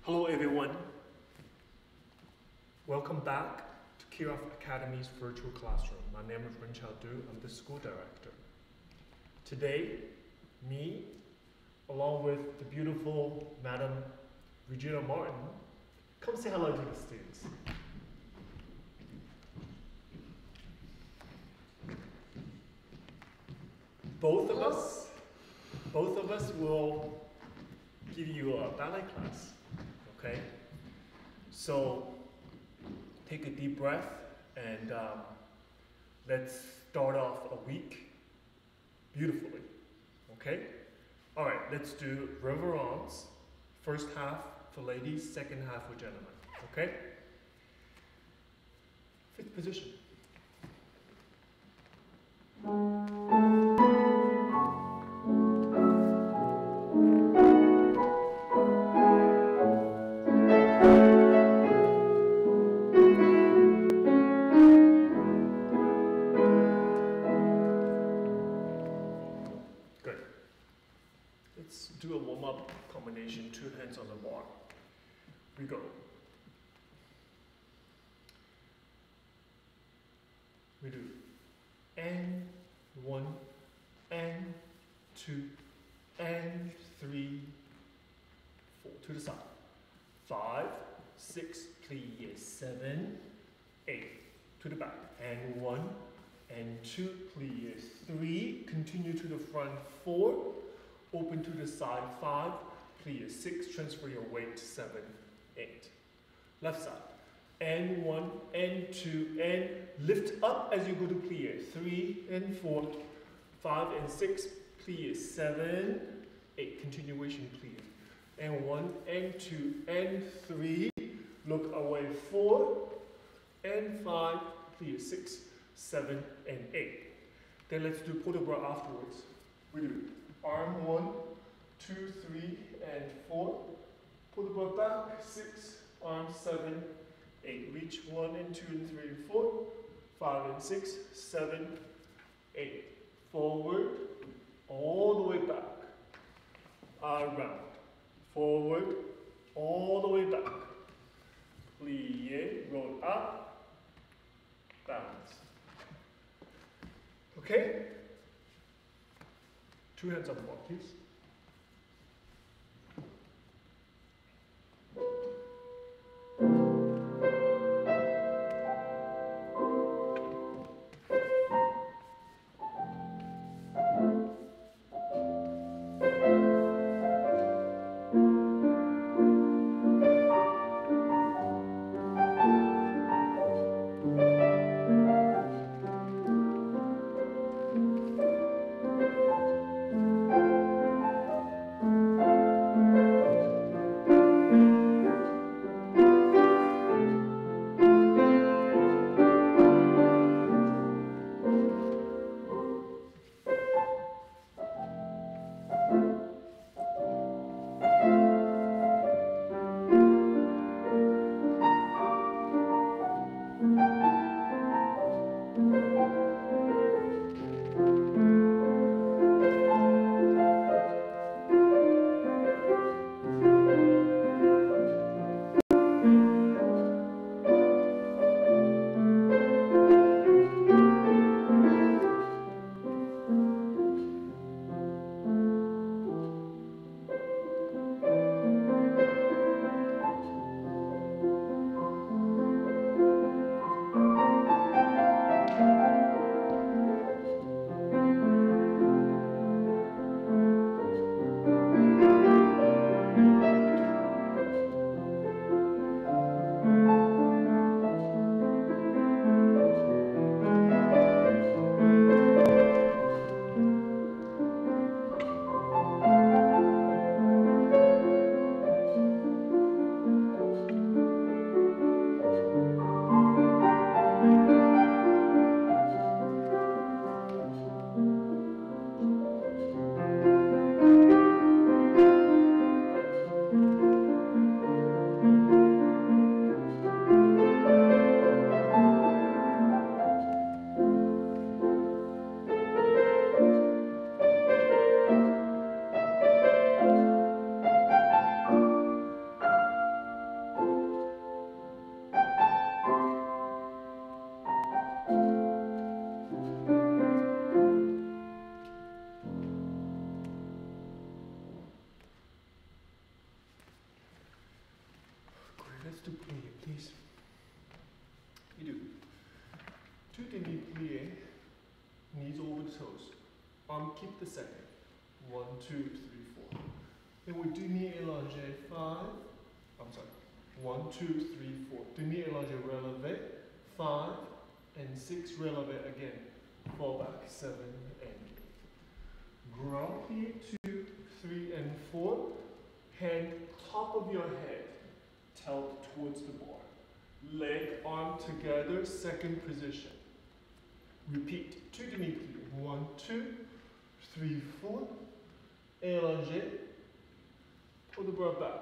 Hello everyone. Welcome back to Kirov Academy's virtual classroom. My name is Runqiao. I'm the school director. Today, me, along with the beautiful Madam Regina Martin, come say hello to the students. Both of us will give you a ballet class, okay? So take a deep breath and let's start off a week beautifully, okay? All right, let's do reverence. First half for ladies, second half for gentlemen, okay? Fifth position. Let's do a warm-up combination, 2 hands on the bar. We go. We do and 1 and 2 and 3, 4 to the side. 5, 6, plie, 7, 8 to the back. And 1 and 2, plie, 3, continue to the front, 4. Open to the side, 5, plie, 6, transfer your weight, 7, 8. Left side, and 1, and 2, and lift up as you go to plie, 3 and 4, 5 and 6, plie, 7, 8, continuation plie, and 1 and 2 and 3, look away, 4 and 5, plie, 6, 7 and 8. Then let's do port de bras afterwards. We do arm 1, 2, 3, and 4. Pull the ball back, 6, arm 7, 8. Reach 1 and 2 and 3 and 4, 5 and 6, 7, 8. Forward, all the way back. Around. Forward, all the way back. Plie, roll up, balance. Okay? 2 hands on the bar, please. let's do plie, please. You do. 2 demi-plie, knees over the toes. Arm keep the second. 1, 2, 3, 4. Then we demi-allongé 5. I'm sorry. 1, 2, 3, 4. Demi-allongé releve. 5 and 6 releve again. Fall back 7 and 8. Grand plie 2, 3, and 4. Hand top of your head. Tilt towards the bar. Leg, arm together, second position. Repeat. 2 demi-plie. 1, 2, 3, 4. Allongé. Pull the bra back.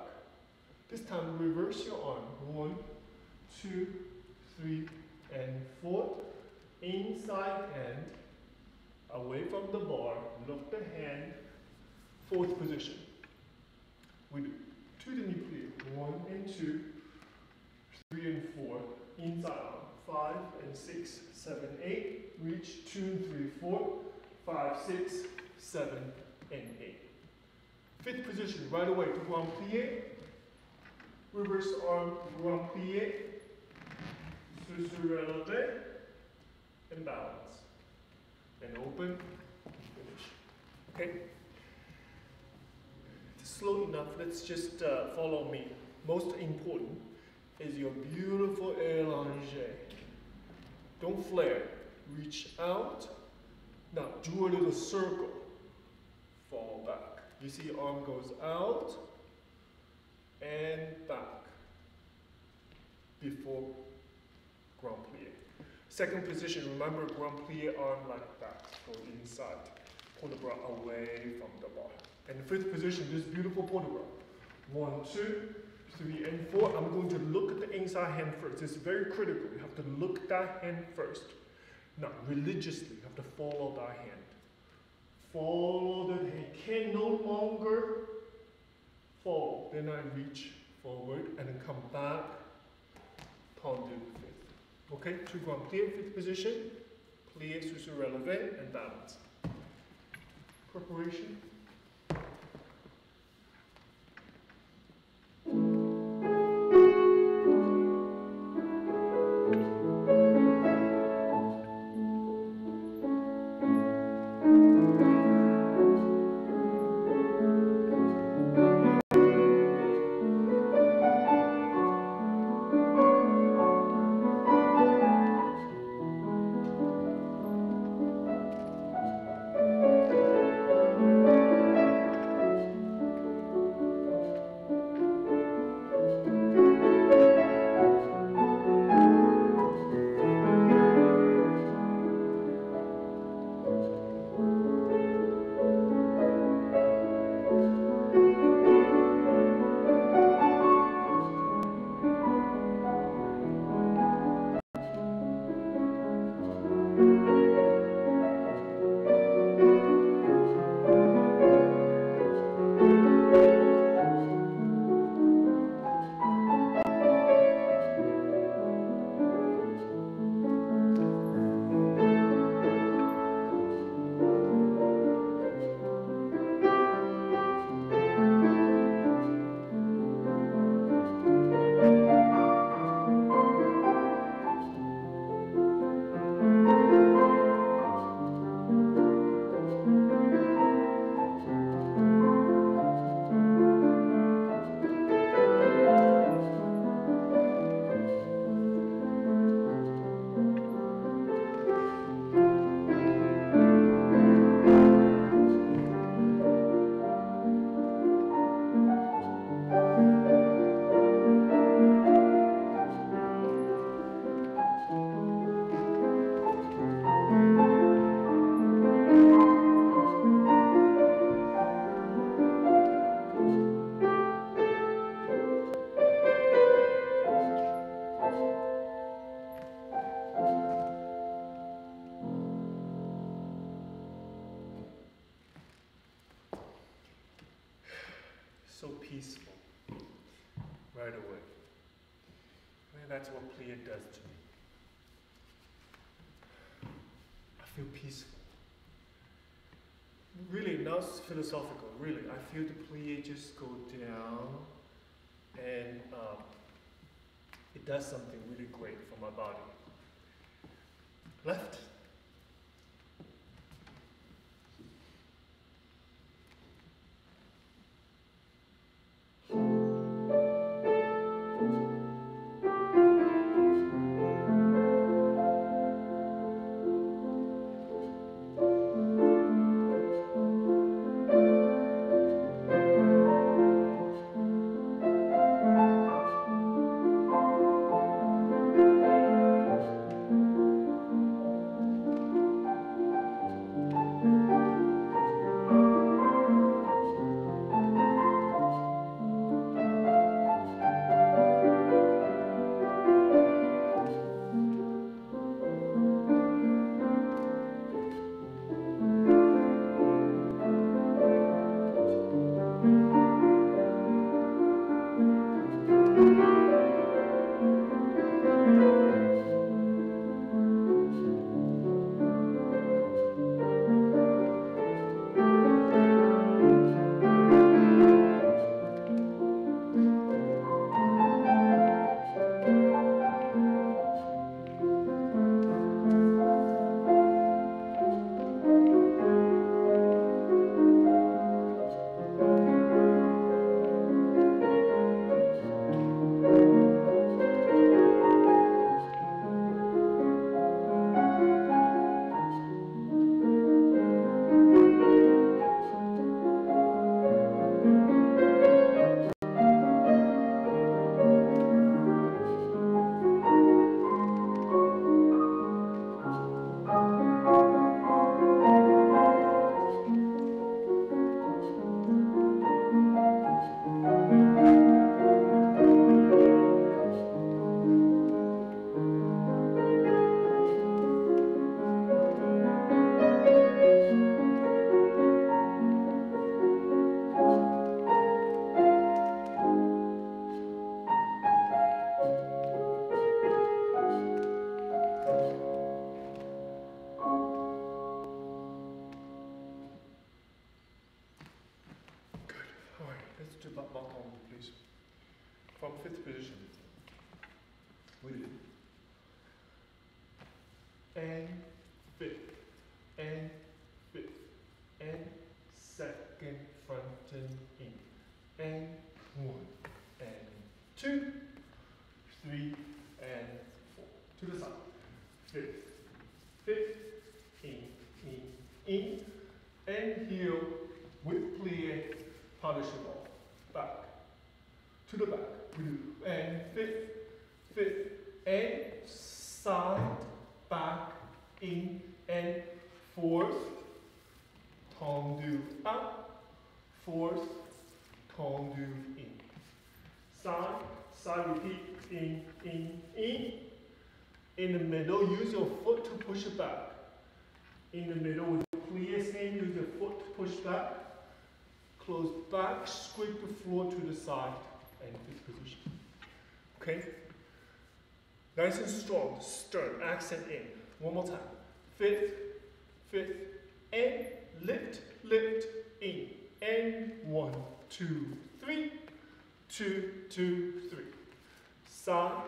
This time reverse your arm. 1, 2, 3, and 4. Inside hand. Away from the bar. Look the hand. Fourth position. We do 2 demi-plie. 1 and 2. 3 and 4. Inside arm. 5 and 6, 7, 8. Reach 2 and 3, 4. 5, 6, 7, and 8. Fifth position, right away, grand plie. Reverse arm, grand plie. Releve. And balance. And open. Finish. Okay? Slow enough, let's just follow me. Most important is your beautiful allongé. Don't flare. Reach out. Now, do a little circle. Fall back. You see arm goes out and back before grand plie. Second position, remember grand plie arm like that. Go inside. Pull the bra away from the bar. And fifth position, this beautiful photograph. 1, 2, 3, and 4. I'm going to look at the inside hand first. It's very critical. You have to look at that hand first. Now, religiously, you have to follow that hand. Follow the hand. Can no longer fall. Then I reach forward and then come back. Tendu fifth. Okay, 2 grand plie, fifth position. Plie, releve, and balance. Preparation. So peaceful right away. And that's what plie does to me. I feel peaceful. Really, not philosophical, really. I feel the plie just go down and up does something really great for my body. Left. Please. From fifth position. With it. And fifth. And fifth. And second front and in. And 1. And 2. 3. And 4. To the side. Fifth. Fifth. In. And heel with plie. Polish it off. Back. To the back. We do. And fifth. And side. Back. In. And fourth. Tendu up. Fourth. Tendu in. Side repeat. In. In the middle, use your foot to push it back. In the middle, with the plie same, use your foot to push back. Close back, scrape the floor to the side, and fifth position. Okay? Nice and strong, stern, accent in. One more time. Fifth, and lift, in. And 1, 2, 3, 2, 2, 3. Side.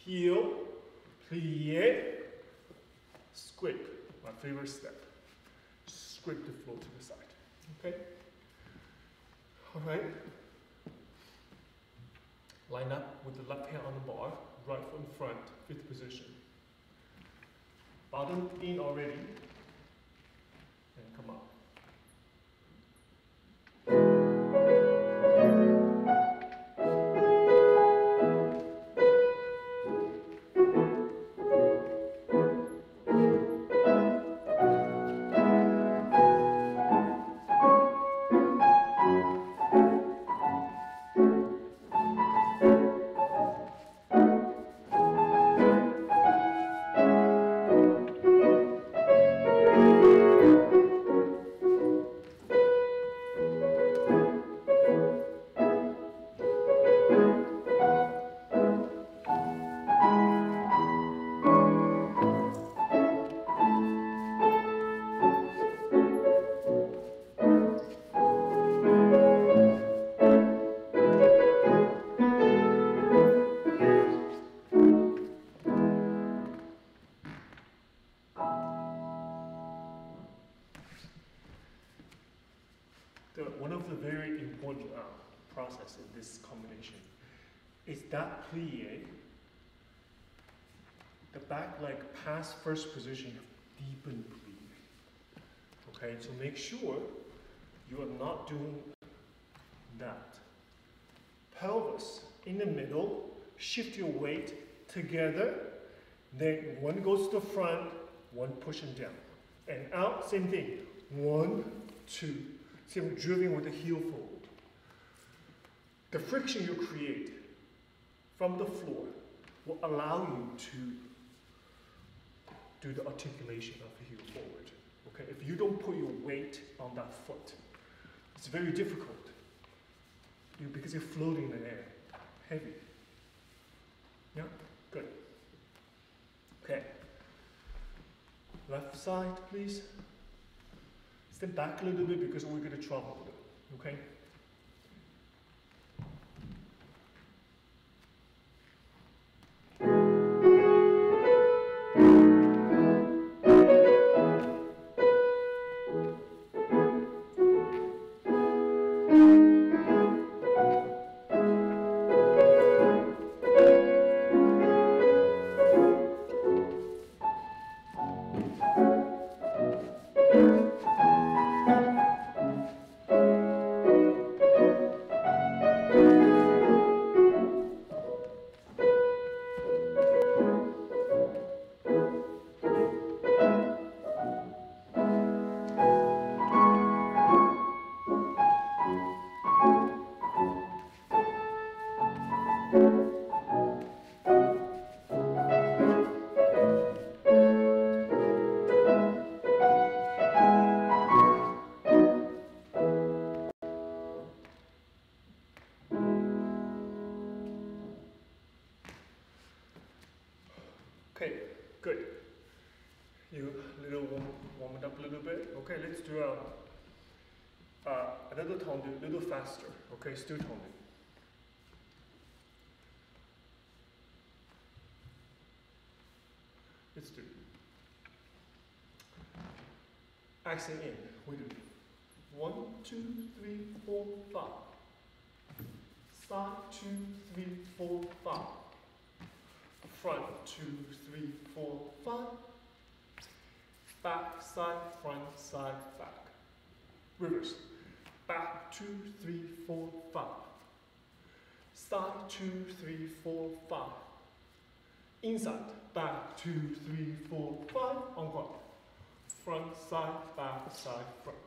Heel, plie, scrape. My favorite step. Scrape the floor to the side. Okay? All right. Line up with the left hand on the bar, right foot in front, fifth position. Bottom in already. And come up. process in this combination is that plie, the back leg past first position, deepen plie. Okay, so make sure you are not doing that. Pelvis in the middle, shift your weight together, then one goes to the front, one pushing down. And out, same thing. 1, 2. See, I'm driven with the heel fold. The friction you create from the floor will allow you to do the articulation of the heel forward. Okay, if you don't put your weight on that foot, it's very difficult because you're floating in the air, heavy. Yeah, good. Okay. Left side, please. Step back a little bit because we're going to travel with it. Okay. Okay, good. You warm it up a little bit. Okay, let's do another tone, a little faster. Okay, still toning. Let's do. Accent in. We do 1, 2, 3, 4, 5. Side 2, 3, 4, 5. Front 2, 3, 4, 5. Back, side, front, side, back. Reverse. Back 2, 3, 4, 5. Side 2, 3, 4, 5. Inside. Back 2, 3, 4, 5. Encore. Front, side, back, side, front.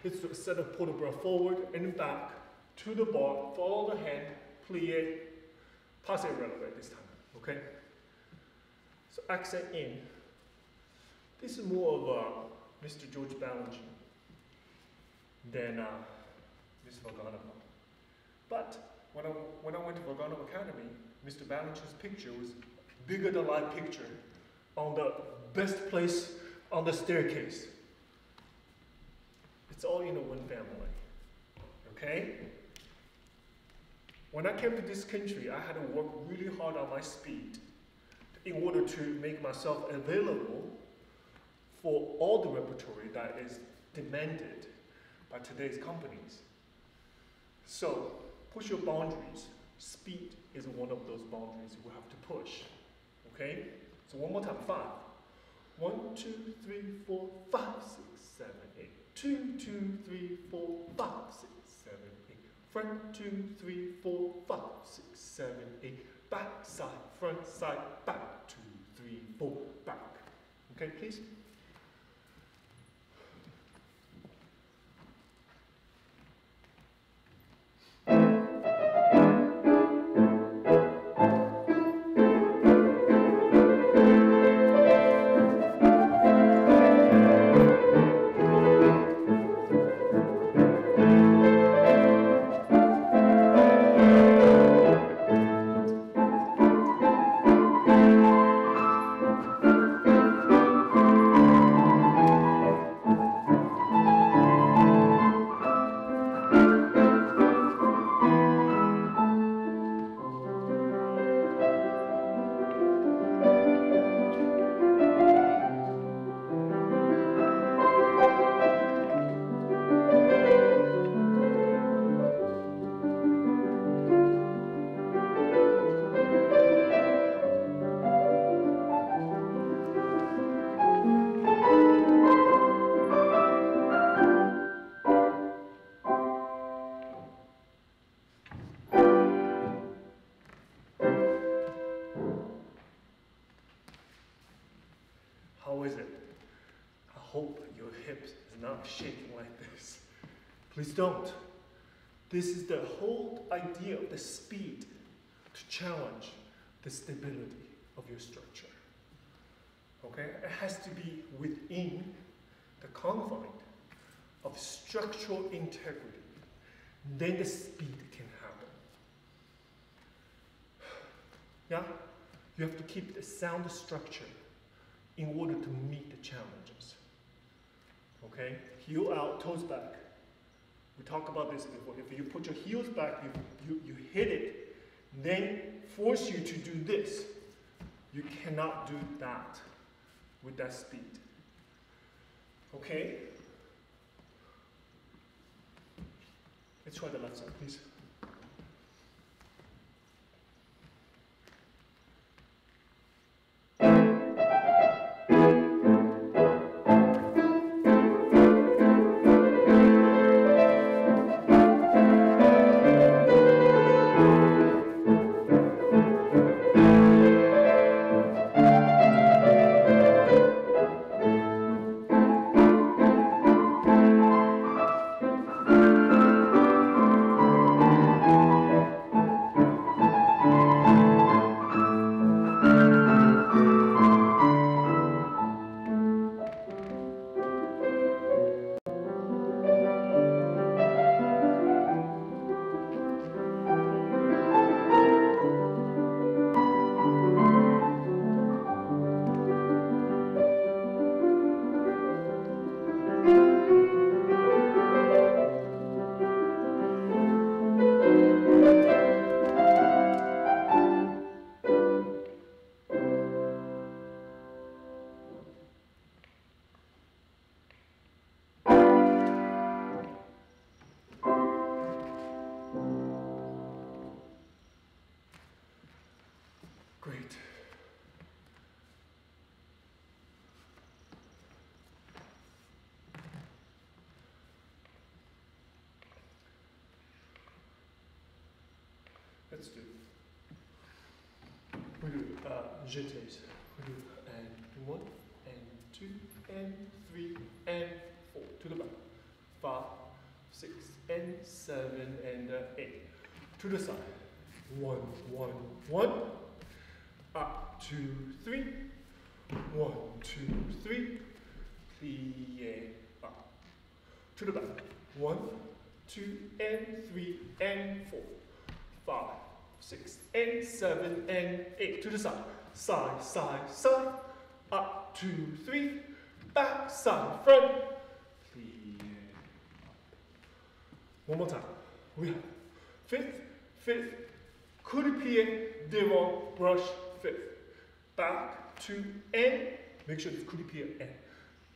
Let's do a set of port de bras forward and back to the bar. Follow the hand. Plie. Pass it relevant this time. Okay? So accent in. This is more of Mr. George Ballet than Miss Vaganova. But when I went to Kirov Academy, Mr. Ballet's picture was bigger than life picture on the best place on the staircase. It's all in one family. Okay? When I came to this country, I had to work really hard on my speed in order to make myself available for all the repertoire that is demanded by today's companies. So, push your boundaries. Speed is one of those boundaries you have to push. Okay? So one more time, 5. 1, 2, 3, 4, 5, 6, 7, 8. 2, 2, 3, 4, 5, 6, 7, 8. Front 2, 3, 4, 5, 6, 7, 8. Back, side, front, side, back. 2, 3, 4, back. Okay, please. I'm shaking like this. Please don't. This is the whole idea of the speed to challenge the stability of your structure. Okay? It has to be within the confine of structural integrity. Then the speed can happen. Yeah? You have to keep the sound structure in order to meet the challenges. Okay? Heel out, toes back. We talked about this before. If you put your heels back, you hit it, then force you to do this. You cannot do that with that speed. Okay? Let's try the left side, please. Great. Let's do. We do jetés. We do and 1 and 2 and 3 and 4 to the back. 5, 6 and 7 and 8 to the side. 1, 1, 1. Up, 2, 3. 1, 2, 3. Plie up. To the back. 1, 2, and 3, and 4. 5, 6, and 7, and 8. To the side. Side, side, side. Up, 2, 3. Back, side, front. Plie up. One more time. We have fifth. Coup de pied, devant, brush, fifth. Back, 2, and, make sure it's coup de pied,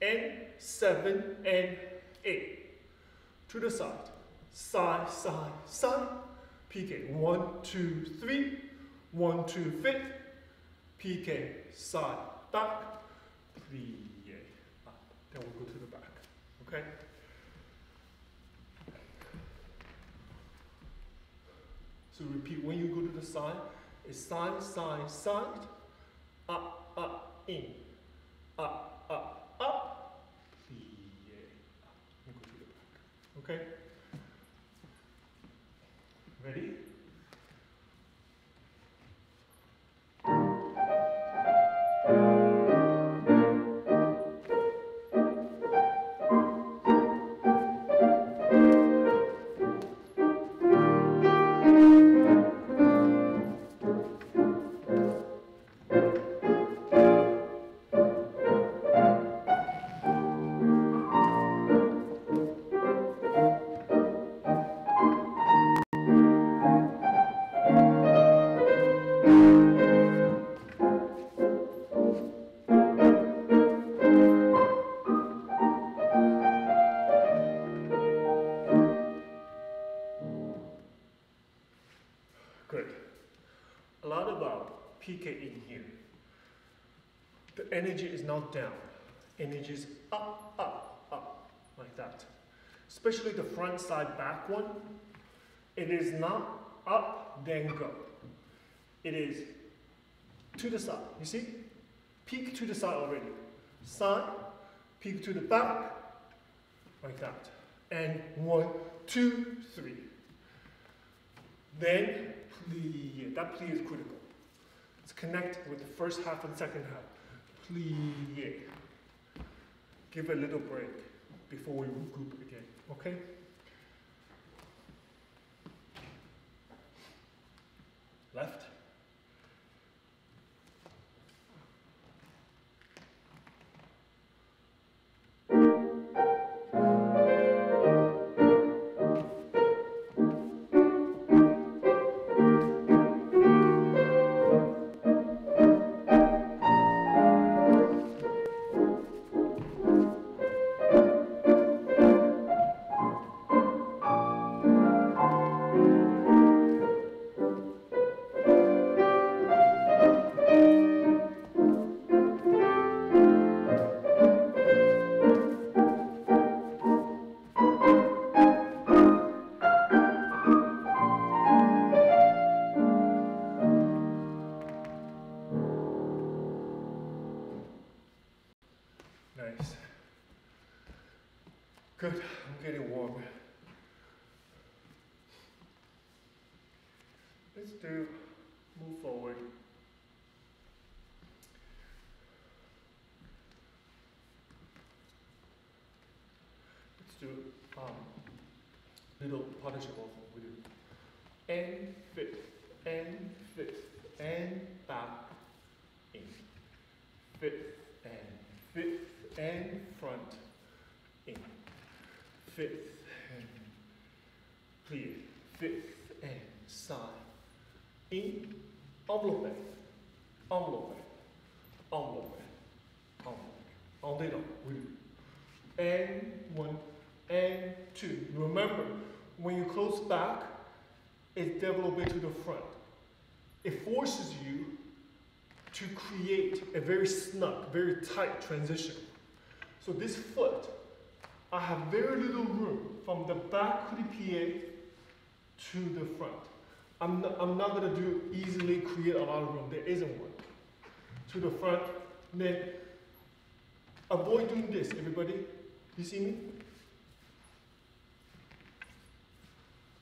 and 7, and 8. To the side. Side, side, side. PK, 1, 2, 3. 1, 2, fifth. PK, side, back. Plie up. Then we'll go to the back. Okay? So repeat, when you go to the side, it's side, side, side, up, up, in, up, up, up, plie up. And go to the back. Okay? Ready? Good. A lot about PK in here. The energy is not down. Energy is up, up, up, like that. Especially the front side back one. It is not up, then go. It is to the side. You see? Peak to the side already. Side, peak to the back, like that. And 1, 2, 3. Then plie. That plie is critical. Let's connect with the first half and second half. Plie. Give a little break before we regroup again. Okay? Left. Nice. Good, I'm getting warm. Let's move forward. Let's do little participle. We do and fifth, and fifth, and back, in. Fifth, and fifth, and front, in. Fifth, and plie. Fifth, and side, in. Enveloppe, enveloppe, enveloppe, enveloppe. En dedans, we do. And 1, and 2. Remember, when you close back, it's développé to the front. It forces you to create a very snug, very tight transition. So this foot, I have very little room from the back plie to the front. I'm not going to do easily create a lot of room. There isn't one. To the front, then avoid doing this, everybody. You see me?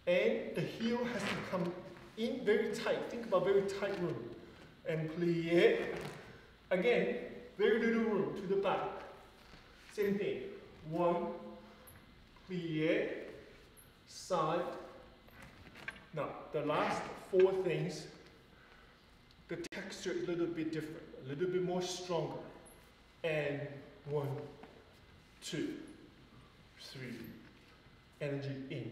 And the heel has to come in very tight. Think about very tight room. And plie. Again, very little room to the back. Same thing. 1, plie, side. Now, the last 4 things, the texture is a little bit different, a little bit more stronger. And 1, 2, 3. Energy in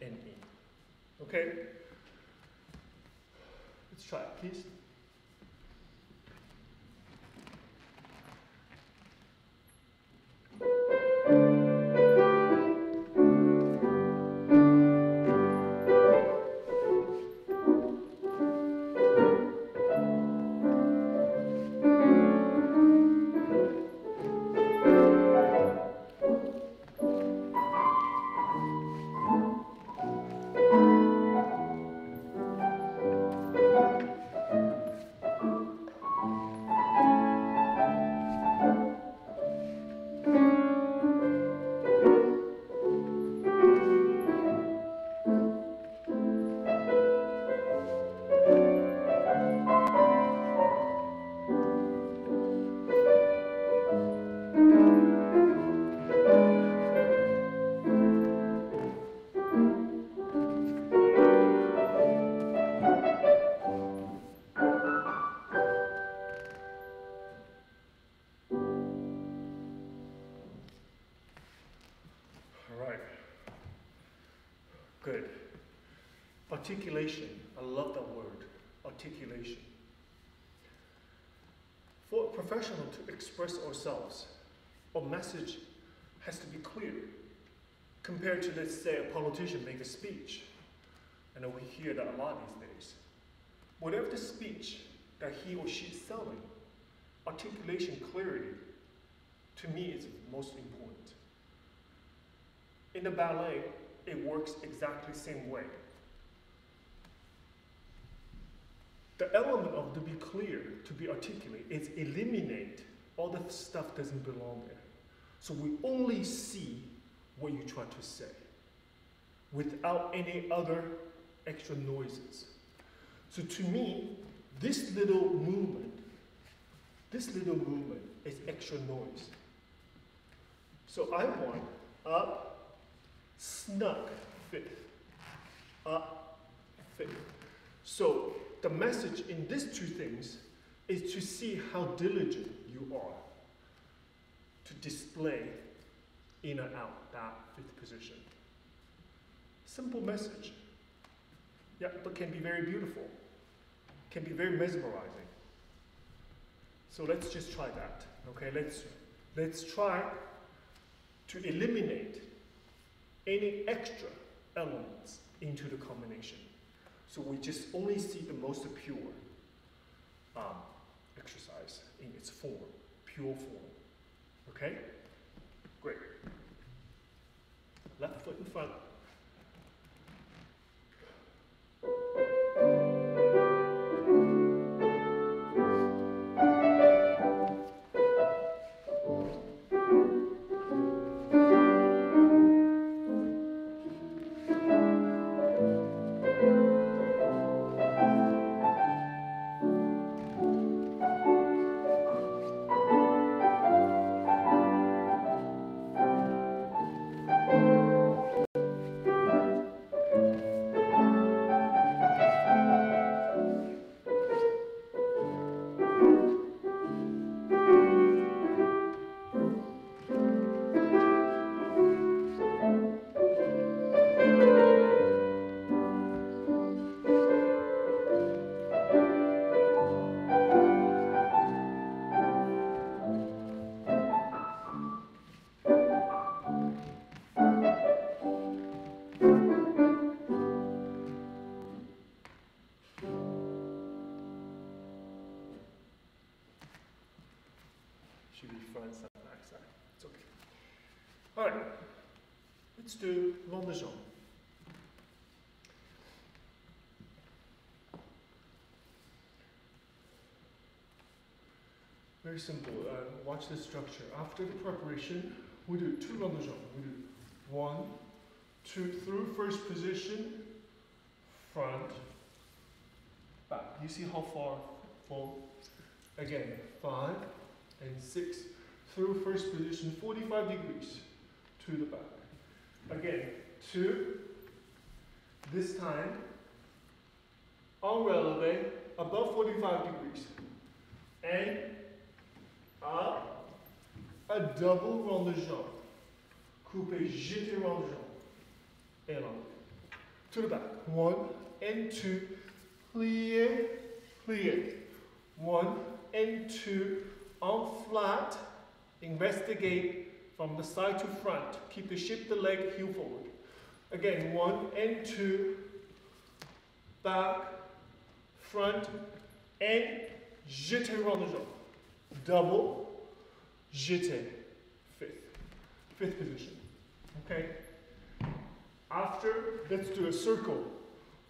and in. Okay? Let's try it, please. Good. Articulation. I love that word. Articulation. For a professional to express ourselves, our message has to be clear. Compared to, let's say, a politician make a speech. I know we hear that a lot these days. Whatever the speech that he or she is selling, articulation clarity, to me, is most important. In the ballet, it works exactly the same way. The element of to be clear, to be articulate, is eliminate all the stuff doesn't belong there. So we only see what you try to say without any other extra noises. So to me, this little movement is extra noise. So I want up, snug, fifth, up, fifth. So the message in these two things is to see how diligent you are to display in and out that fifth position. Simple message. Yeah, but can be very beautiful. Can be very mesmerizing. So let's just try that. Okay, let's try to eliminate any extra elements into the combination. So we just only see the most pure exercise in its form, pure form. Okay? Great. Left foot in front. Should be front side, back side. It's okay. All right. Let's do long de jambe. Very simple. Watch the structure. After the preparation, we do 2 long de jambe. We do 1, 2 through first position, front, back. You see how far forward? Again, 5 and 6 through first position, 45 degrees to the back. Again, 2, this time, en releve, above 45 degrees. And up, a double rond de jambe. Coupé, jeté rond de jambe. Et l'enlevé. To the back. 1 and 2, plié, plié. 1 and 2, on flat, investigate from the side to front. Keep the shift the leg, heel forward. Again, 1 and 2, back, front, and jeté rond de jambe. Double, jeté, fifth position. Okay? After, let's do a circle.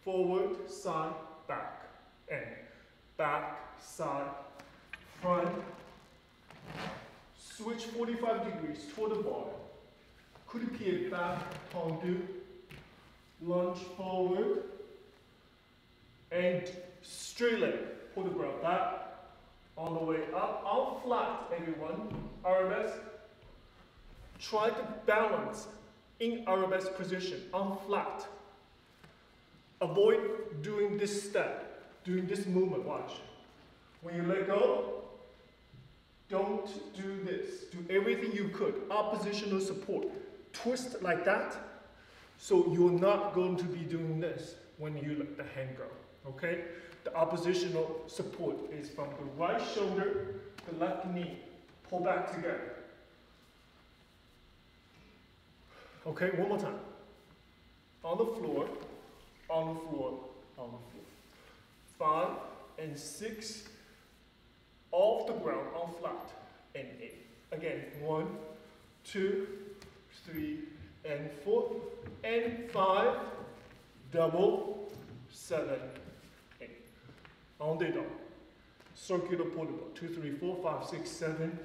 Forward, side, back, and back, side, front. Switch 45 degrees toward the bar. Coup de pied back, tendu. Lunge forward. And straight leg. Pull the ground back. On the way up, out flat, everyone. Arabesque. Try to balance in arabesque position, on flat. Avoid doing this step, doing this movement, watch. When you let go, don't do this. Do everything you could. Oppositional support. Twist like that, so you're not going to be doing this when you let the hand go, okay? The oppositional support is from the right shoulder, the left knee. Pull back together. Okay, one more time. On the floor, on the floor, on the floor. 5 and 6, off the ground, on flat, and 8. Again, 1, 2, 3, and 4, and 5, double, 7, 8. En dedans. Circular portable. 2, 3, 4, 5, 6, 7,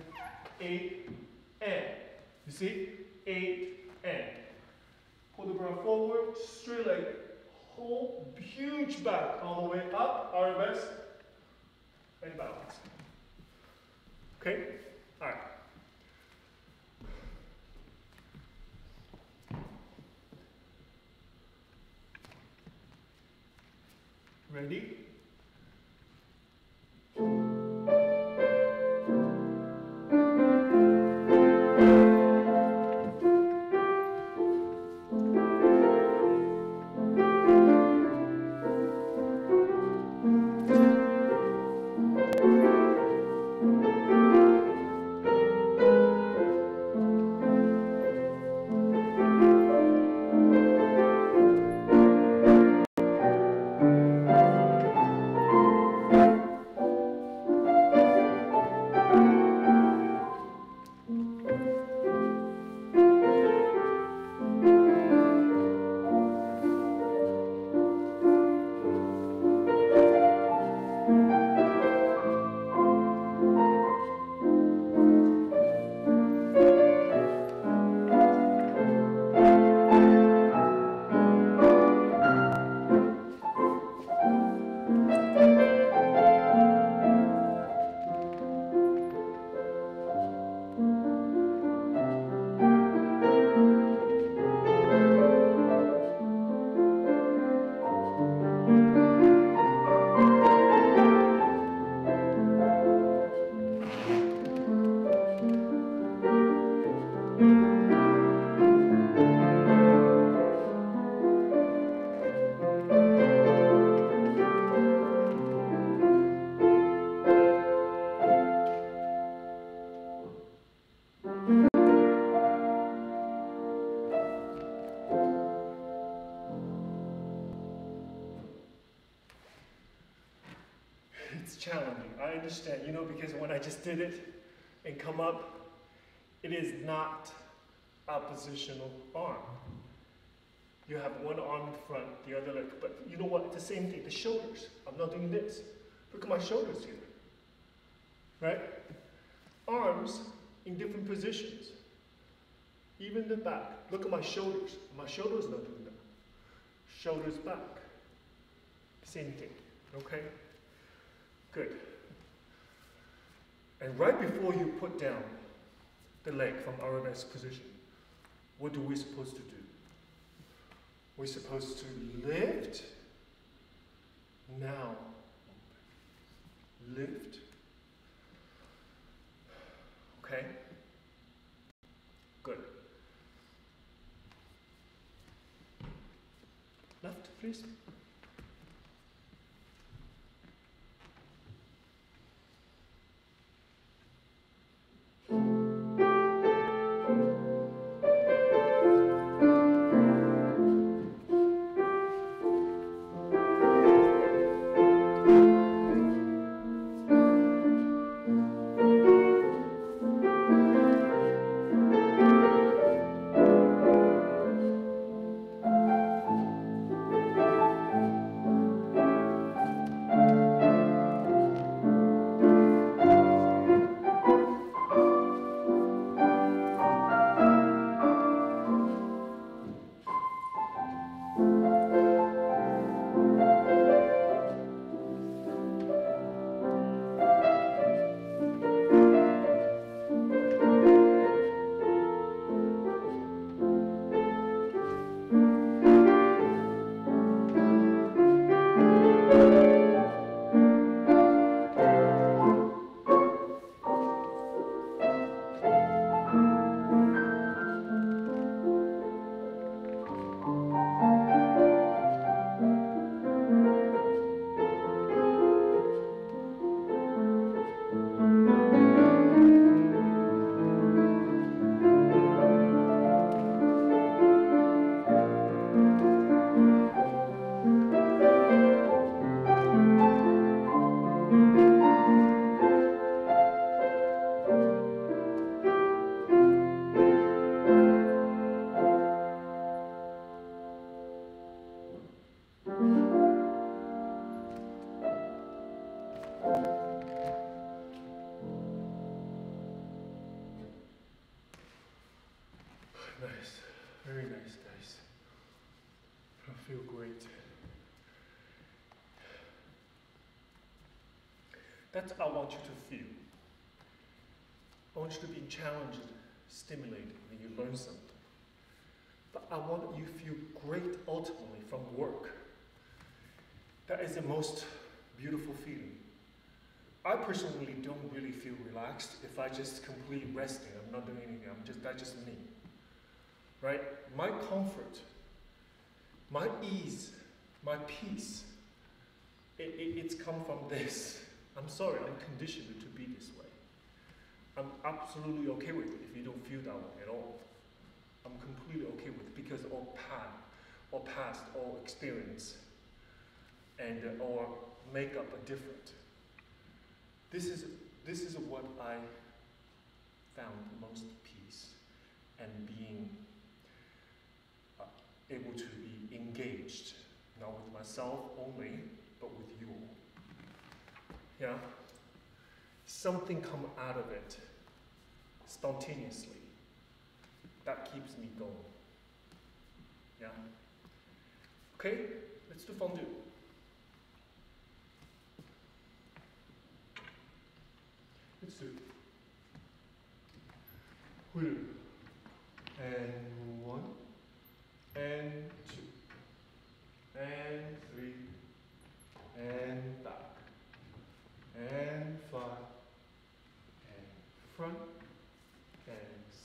8, and you see? 8, and pull the bra forward, straight leg, hold, huge back all the way up, arabesque, and balance. Okay? All right. Ready? It's challenging, I understand, you know, because when I just did it and come up, it is not oppositional arm. You have one arm in front, the other leg, but you know what, it's the same thing, the shoulders. I'm not doing this. Look at my shoulders here, right? Arms in different positions. Even the back, look at my shoulders. My shoulders not doing that. Shoulders back, same thing, okay? Good. And right before you put down the leg from arabesque position, what are we supposed to do? We're supposed to lift, now lift, okay? Good. Left, please. That's what I want you to feel. I want you to be challenged, stimulated, and you learn something. But I want you to feel great ultimately from work. That is the most beautiful feeling. I personally don't really feel relaxed if I just completely resting. I'm not doing anything. That's just me. Right? My comfort, my ease, my peace, it's come from this. I'm sorry, I'm conditioned to be this way. I'm absolutely okay with it if you don't feel that way at all. I'm completely okay with it because all past, all experience, and our makeup are different. This is what I found most peace and being able to be engaged, not with myself only, but with you all. Yeah? Something come out of it spontaneously. That keeps me going. Yeah? Okay, let's do fondue. Let's do Hulu. And 1, and 2, and 3, and back, and 5, and front, and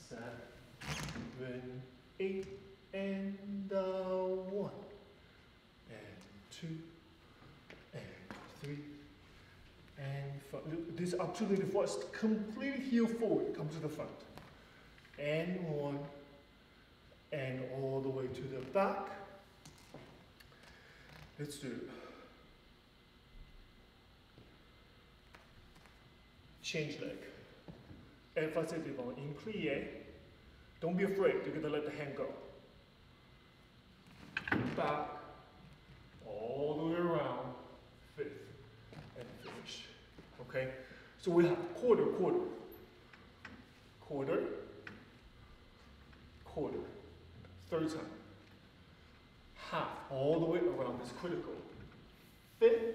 7, 8, and 1, and 2, and 3, and front. Look, this opportunity for us to completely heel forward, come to the front. And 1, and all the way to the back. Let's do change leg. Emphasis on in plie. Don't be afraid, you're gonna let the hand go. Back, all the way around, 5th, and finish. Okay? So we have quarter, quarter, quarter, quarter. Third time. Half, all the way around is critical. 5th,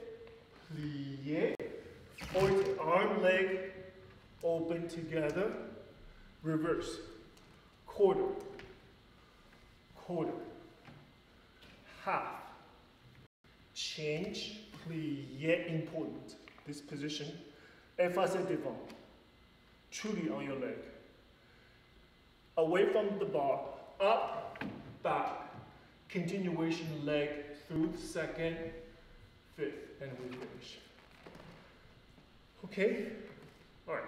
plie, point arm, leg, open together, reverse. Quarter, quarter, half, change, plie, important. This position, emphasis devant, truly on your leg. Away from the bar, up, back, continuation leg through 2nd, 5th, and we finish. Okay? All right.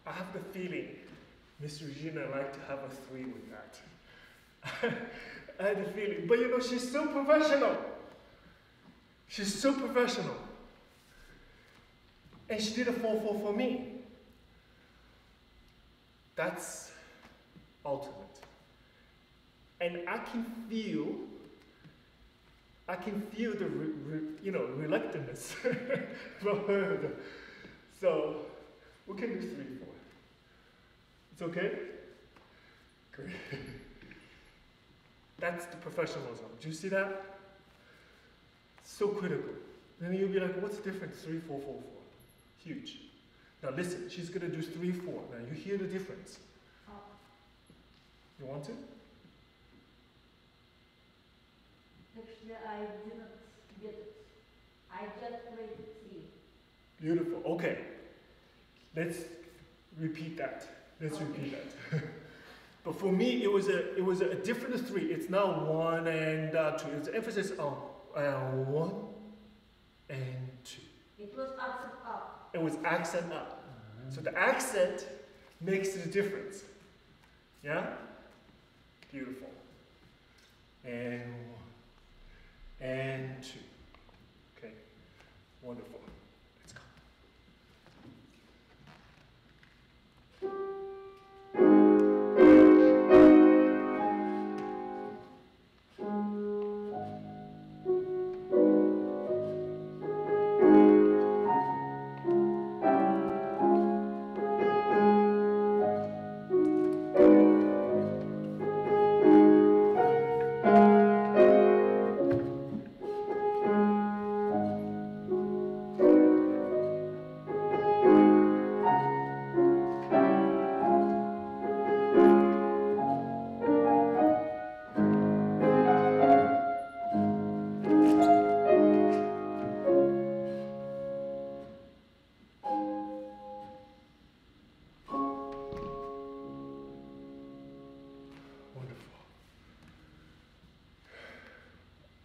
I have the feeling Miss Regina liked to have a 3 with that. I had the feeling, but you know, she's so professional. She's so professional. And she did a 4-4 for me. That's ultimate. And I can feel the reluctance from her. So we can do 3-4. It's okay? Great. That's the professionalism. Do you see that? So critical. Then you'll be like, what's the difference? 3-4-4-4. Huge. Now listen, she's gonna do 3-4. Now you hear the difference. You want to? Actually, I didn't get it. I just played it 3. Beautiful. Okay. repeat that. Let's repeat that. But for me, it was a different three. It's now 1 and 2. It's emphasis on 1 and 2. It was accent up. It was accent up. So the accent makes the difference. Yeah? Beautiful. And 1 and 2. Okay. Wonderful. Let's go.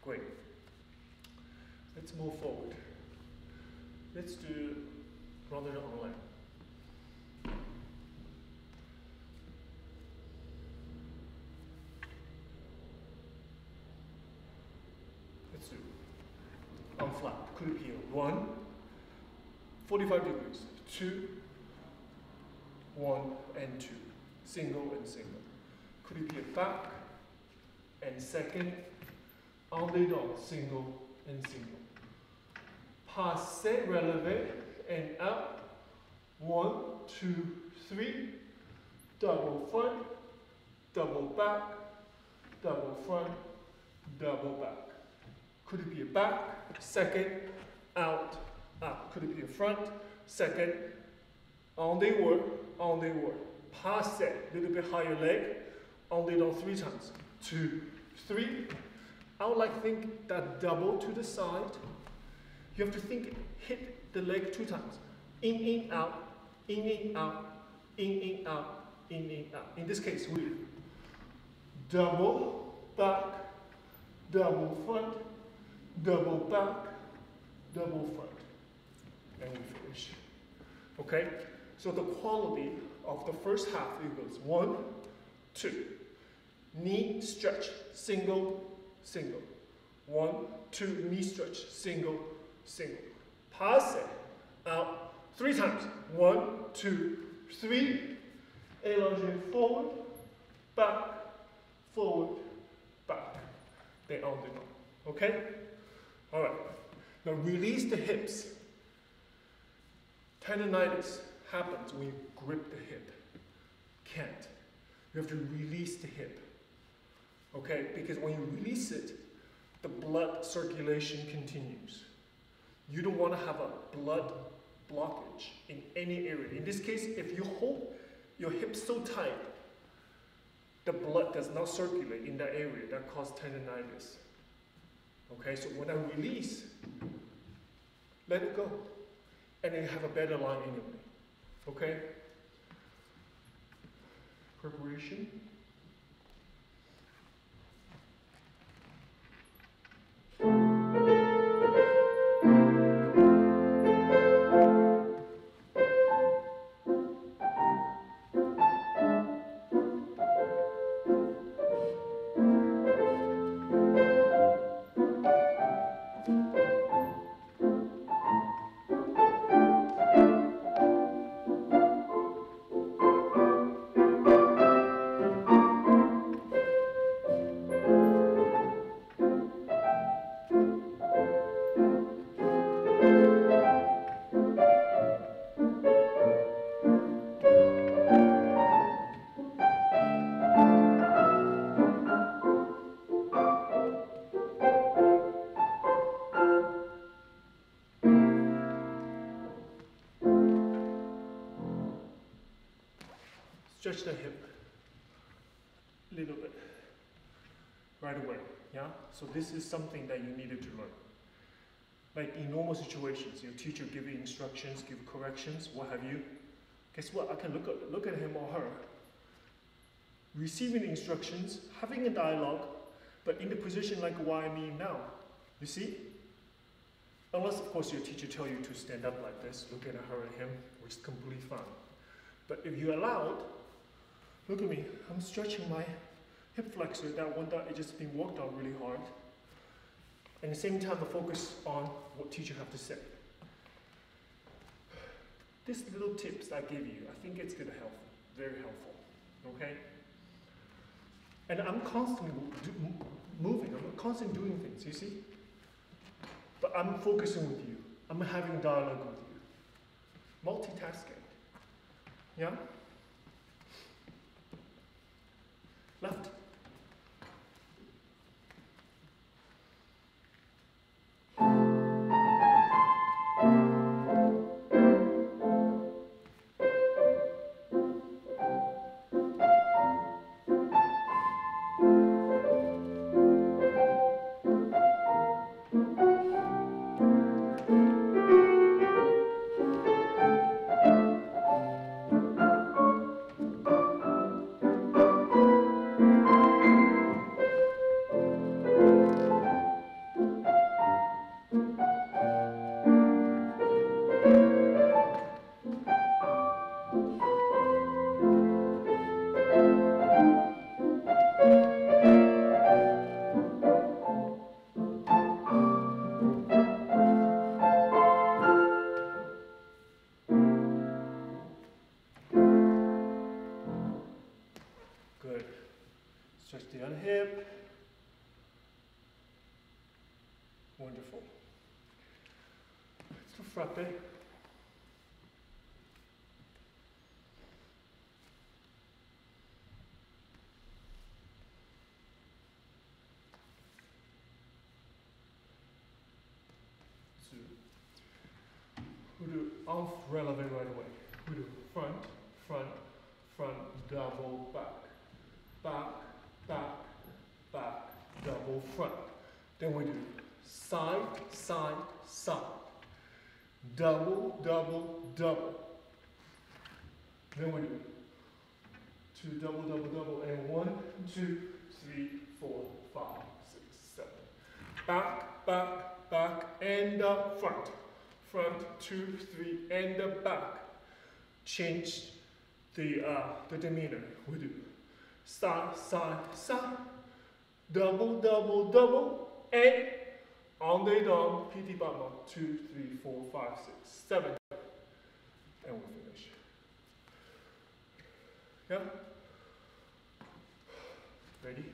Great. Let's move forward. Let's do rather online. Let's do on flat. Could it be 1, 45 degrees, 2, 1 and 2, single and single. Could it be a back and second? En dedans, single and single. Passé, relevé, and up. 1, 2, 3. Double front, double back, double front, double back. Could it be a back, second, out, up. Could it be a front, second, en déroulé, passé, little bit higher leg, en dedans 3 times. 2, 3. I would like to think that double to the side. You have to think, hit the leg 2 times. In, out, in, out, in, out, in, out. In this case, we double back, double front, double back, double front. And we finish. Okay? So the quality of the first half, it goes 1, 2. Knee stretch, single, single. 1, 2, knee stretch, single, single. Pass it out 3 times. 1, 2, 3. Allonge forward, back, forward, back. They all do not. Okay? All right. Now release the hips. Tendonitis happens when you grip the hip. Can't. You have to release the hip. Okay, because when you release it, the blood circulation continues. You don't want to have a blood blockage in any area. In this case, if you hold your hips so tight, the blood does not circulate in that area. That causes tendonitis. Okay, so when I release, let it go. And then you have a better line anyway. Okay? Preparation. Stretch the hip a little bit right away, yeah? So this is something that you needed to learn. Like in normal situations, your teacher give you instructions, give corrections, what have you. guess what? I can look at him or her, receiving instructions, having a dialogue, but in the position like why me now. You see? Unless, of course, your teacher tells you to stand up like this, looking at her and him, which is completely fine. But if you're allowed, look at me. I'm stretching my hip flexor, that one that is just being worked on really hard. And at the same time, I focus on what teacher have to say. These little tips I give you, I think it's gonna help, very helpful, okay? And I'm constantly moving, I'm constantly doing things, you see? But I'm focusing with you. I'm having dialogue with you. Multitasking. Yeah? Left. Good. Stretch the other hip. Wonderful. Let's do frappe. We do off relevant right away. We do front, front, front, double, back. Back, back, back, double front. Then we do side, side, side. Double, double, double. Then we do two double, double, double, and 1, 2, 3, 4, 5, 6, 7. Back, back, back, and front. Front, 2, 3, and back. Change the demeanor. We do side, side, side, double, double, double, and on the down, PT Bama, 2, 3, 4, 5, 6, 7, and we'll finish. Yeah? Ready?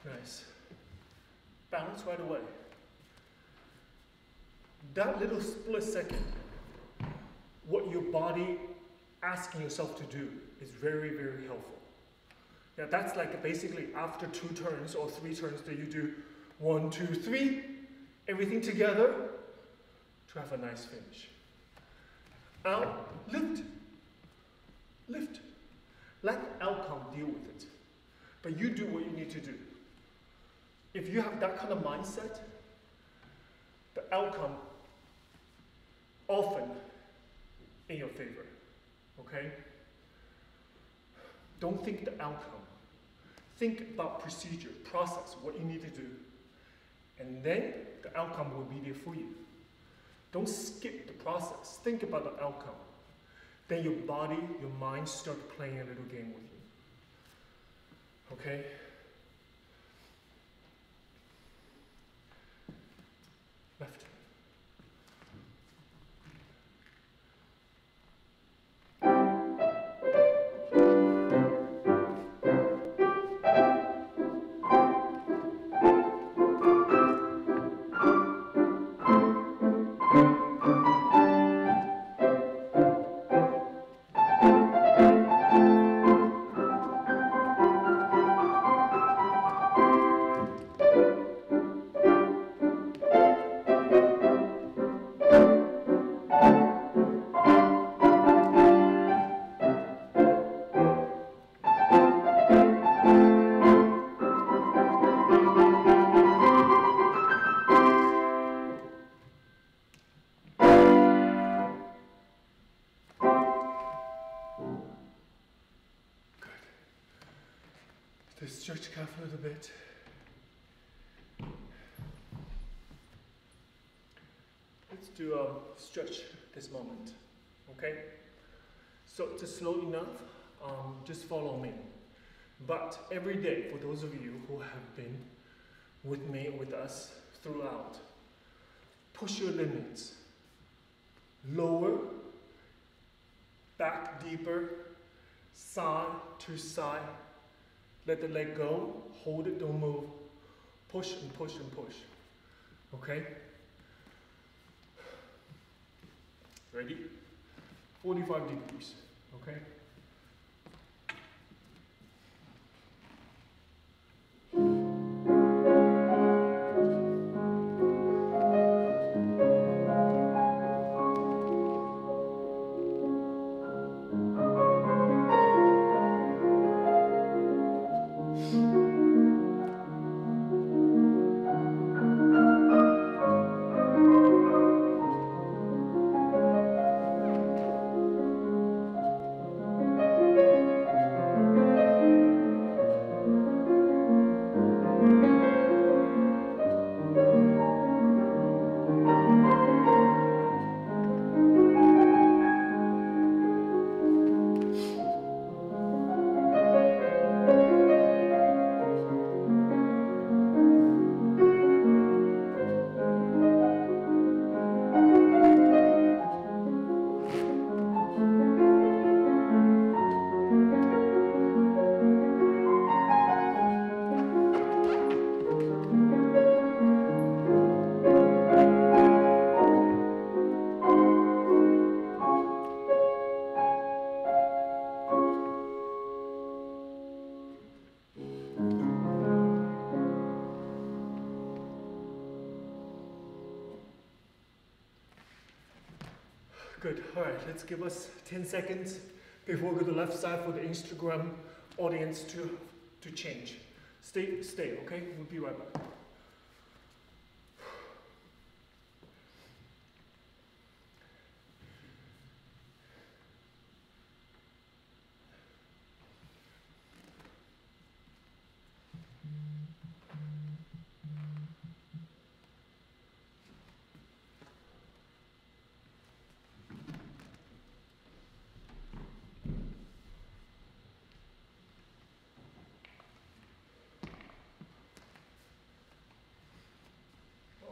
Nice. Balance right away. That little split second, what your body asking yourself to do is very, very helpful. Yeah, that's like basically after 2 turns or 3 turns that you do 1, 2, 3, everything together to have a nice finish. Out, lift, lift. Let the outcome deal with it. But you do what you need to do. If you have that kind of mindset, the outcome often in your favor, okay? Don't think the outcome. Think about procedure, process, what you need to do. And then the outcome will be there for you. Don't skip the process. Think about the outcome. Then your body, your mind start playing a little game with you. Okay? to stretch calf a little bit. Let's do a stretch this moment, okay? So just slow enough, just follow me. But every day, for those of you who have been with me, with us throughout, push your limits. Lower, back deeper, side to side. Let the leg go, hold it, don't move. Push and push and push, okay? Ready? 45 degrees, okay? Good, all right, let's give us 10 seconds before we go to the left side for the Instagram audience to change. Stay, okay? We'll be right back.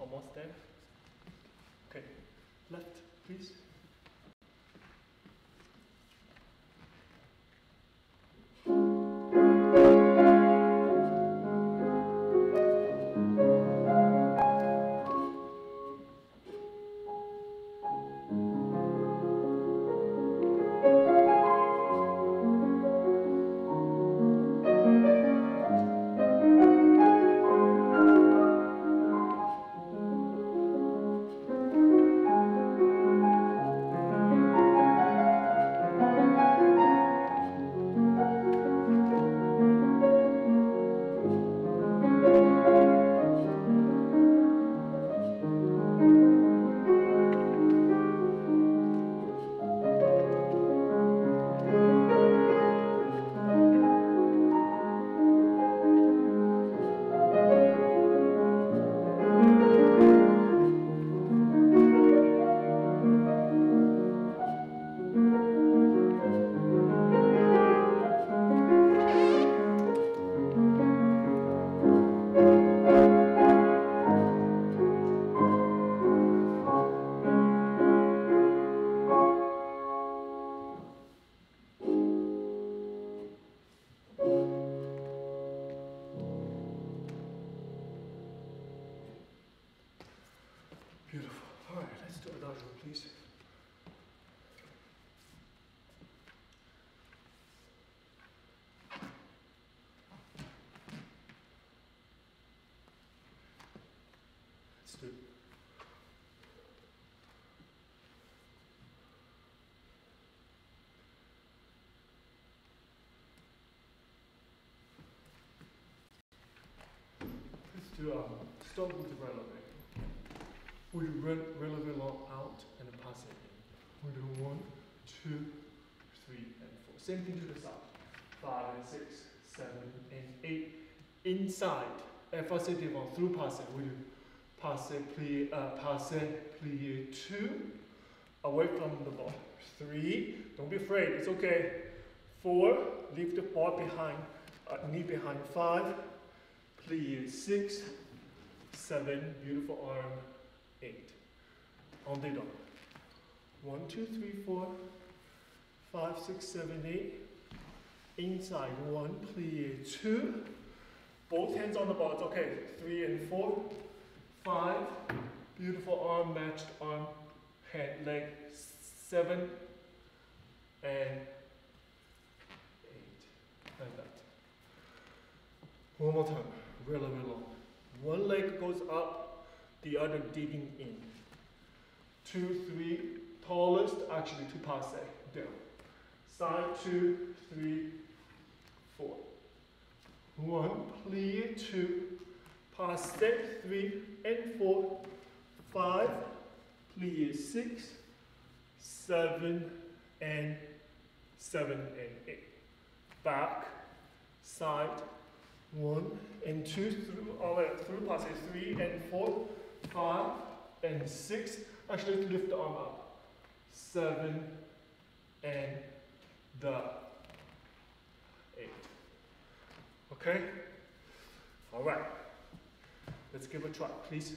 Almost there. Okay, left, please. Beautiful. All right, let's do adagio, please. Let's do it. Let's do start with the releve. We do releve long out and pass it in. We do 1, 2, 3, and 4. Same thing to the side. 5 and 6, 7 and 8. inside, effacé devant, through passé, we do passé, plié, 2, away from the ball, 3, don't be afraid, it's okay, 4, leave the ball behind, knee behind, 5, plié, 6, 7, beautiful arm, 8, en dedans, 1, 2, 3, 4, 5, 6, 7, 8, inside, 1, plié, 2, both hands on the ball, it's okay, 3 and 4, 5, beautiful arm, matched arm, head, leg, 7, and 8, like that. One more time, really long. One leg goes up, the other digging in. 2, 3, tallest, actually 2 passe, down. Side, 2, 3, 4. 1, plie, 2, passe, 3 and 4, 5, plie, 6, 7 and 8. Back, side, 1 and 2, through passe, 3 and 4, 5 and 6. Actually, lift the arm up. 7 and the 8. Okay? All right. Let's give it a try, please.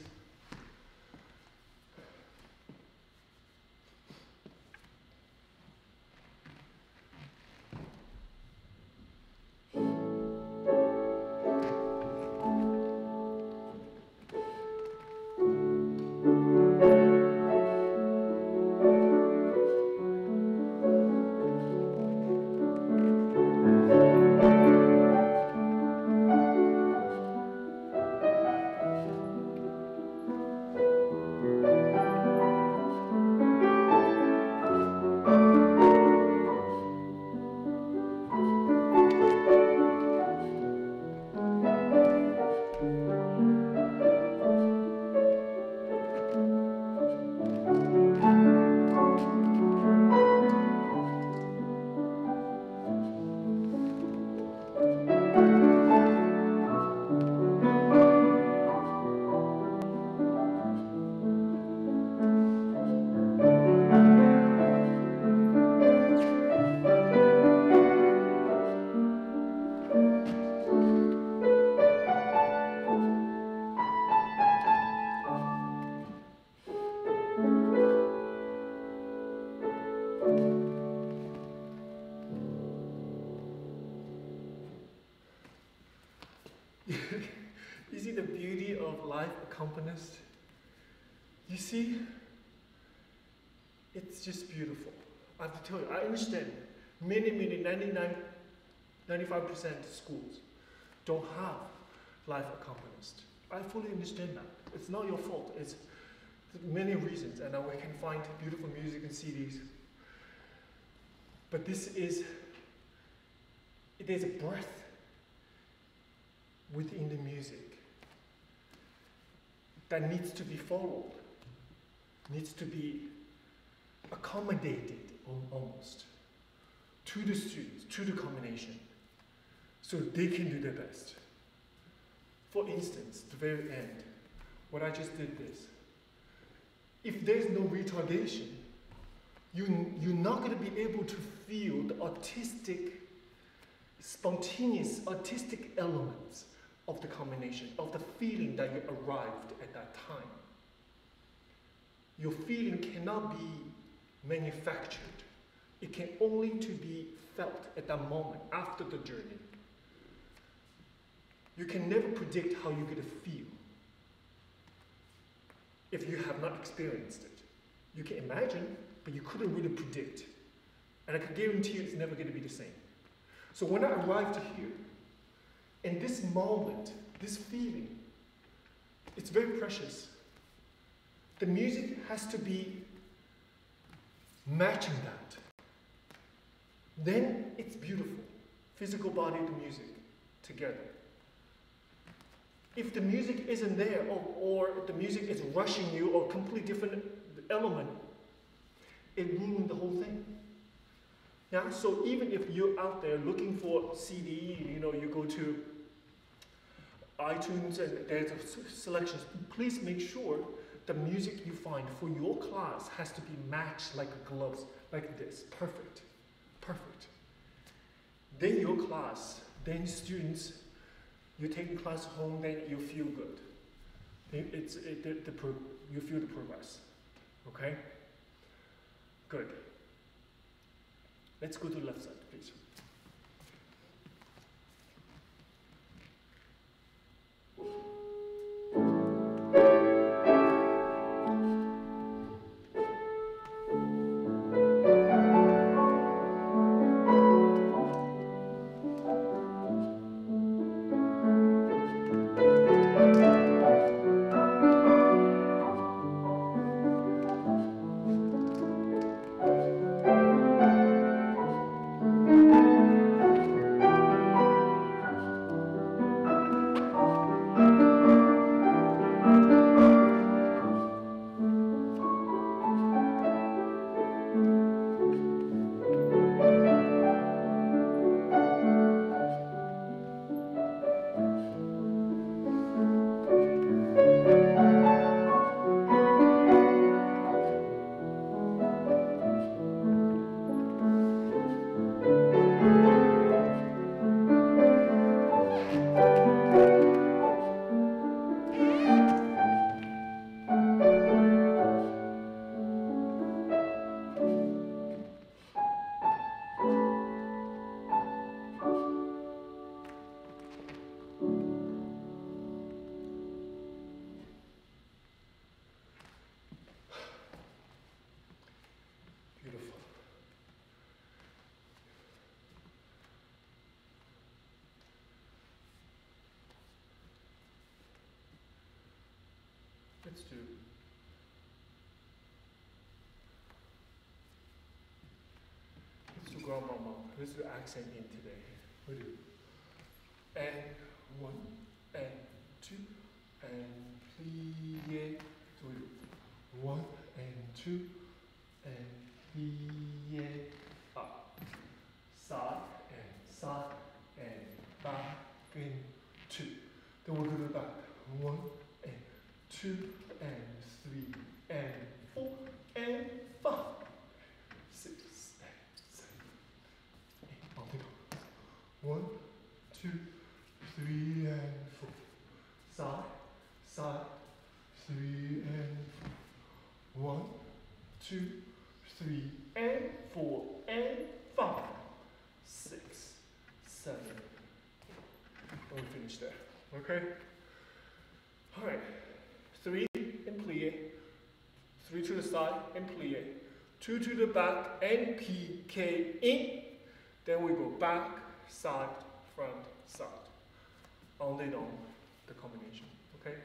You see the beauty of live accompanist? You see? It's just beautiful. I have to tell you, I understand many, 95% schools don't have live accompanist. I fully understand that. It's not your fault. It's many reasons, and we can find beautiful music and CDs. But there's a breath within the music that needs to be followed, needs to be accommodated almost to the students, to the combination, so they can do their best. For instance, the very end, what I just did this. If there's no retardation, you're not going to be able to feel the spontaneous artistic elements of the combination, of the feeling that you arrived at that time. Your feeling cannot be manufactured. It can only to be felt at that moment, after the journey. You can never predict how you're going to feel if you have not experienced it. You can imagine, but you couldn't really predict. And I can guarantee you it's never going to be the same. So when I arrived here, in this moment, this feeling, it's very precious. The music has to be matching that. Then it's beautiful. Physical body and music together. If the music isn't there, or the music is rushing you, or completely different element, it ruins the whole thing. Yeah, so even if you're out there looking for CD, you go to iTunes and there's selections. Please make sure the music you find for your class has to be matched like gloves, like this. Perfect. Perfect. Then your class, then students, you're taking class home, then you feel good. You feel the progress. Okay? Good. Let's go to the left side, please. Let's do grandma. Let's do accent in today. We do. And 1, and 2, and plie. So we do 1 and 2, and plie. Up. Side, and back, and 2. Then we'll go to the back. 1, and 2, and 3, and 4, and 5, 6, and 7, 8. I'll take off. 1, 2, 3, and 4. Side, 3, and 4. 1, 2, 3, and 4, and 5, 6, 7. We'll finish there. Okay? All right. 3 and plie. 3 to the side and plie. 2 to the back and PK in. Then we go back, side, front, side. Only on the combination. Okay?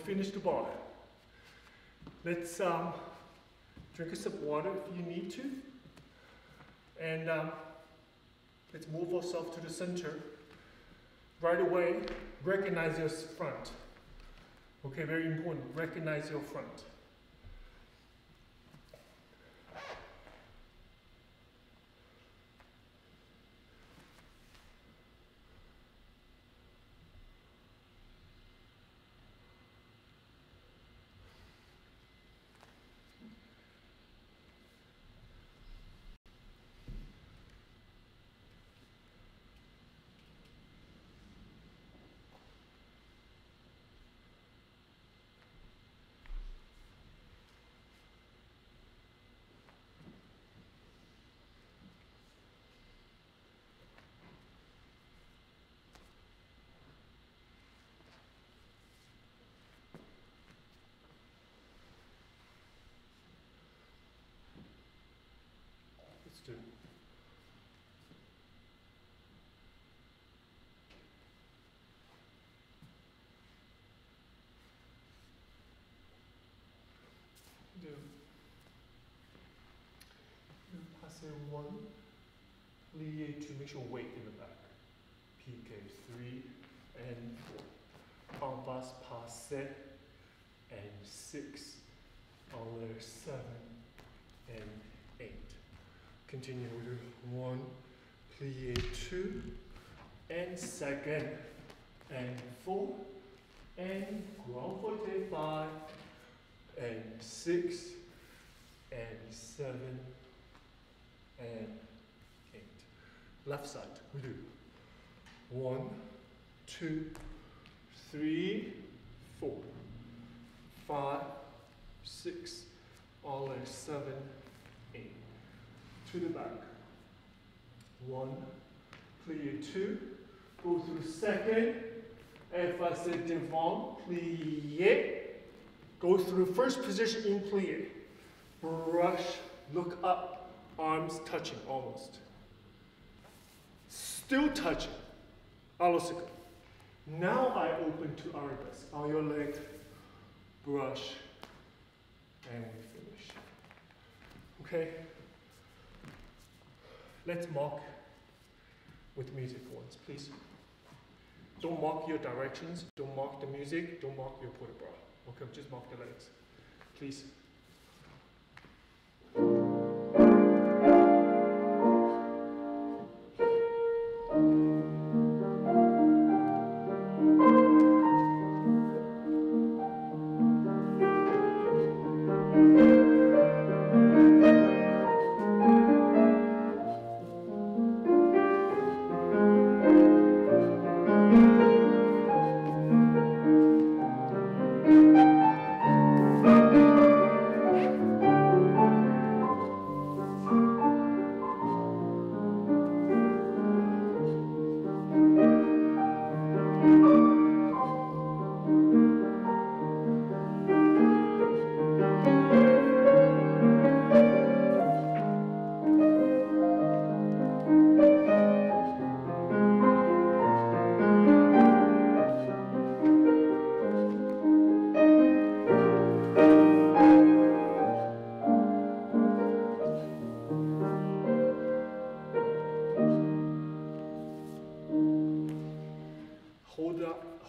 finish the ballet. Let's drink a sip of water if you need to. And let's move ourselves to the center. Right away, recognize your front. Okay, very important. Recognize your front. Let's do. Passer 1, plie 2, make sure weight in the back. Pique 3 and 4. En bas passer and 6, enlève 7 and 8. Continue with 1, plie 2 and second and 4 and grand faute 5 and 6 and 7 and 8. Left side, we do 1, 2, 3, 4, 5, 6, all in 7, 8. To the back. 1, plie 2, go through second, effacer devant, plie, go through first position in plie, brush, look up. Arms touching almost. Still touching. Alosico. Now I open to arabesque. On your leg, brush, and we finish. Okay? Let's mark with music once, please. Don't mark your directions, don't mark the music, don't mark your port de bras. Okay, just mark the legs. Please.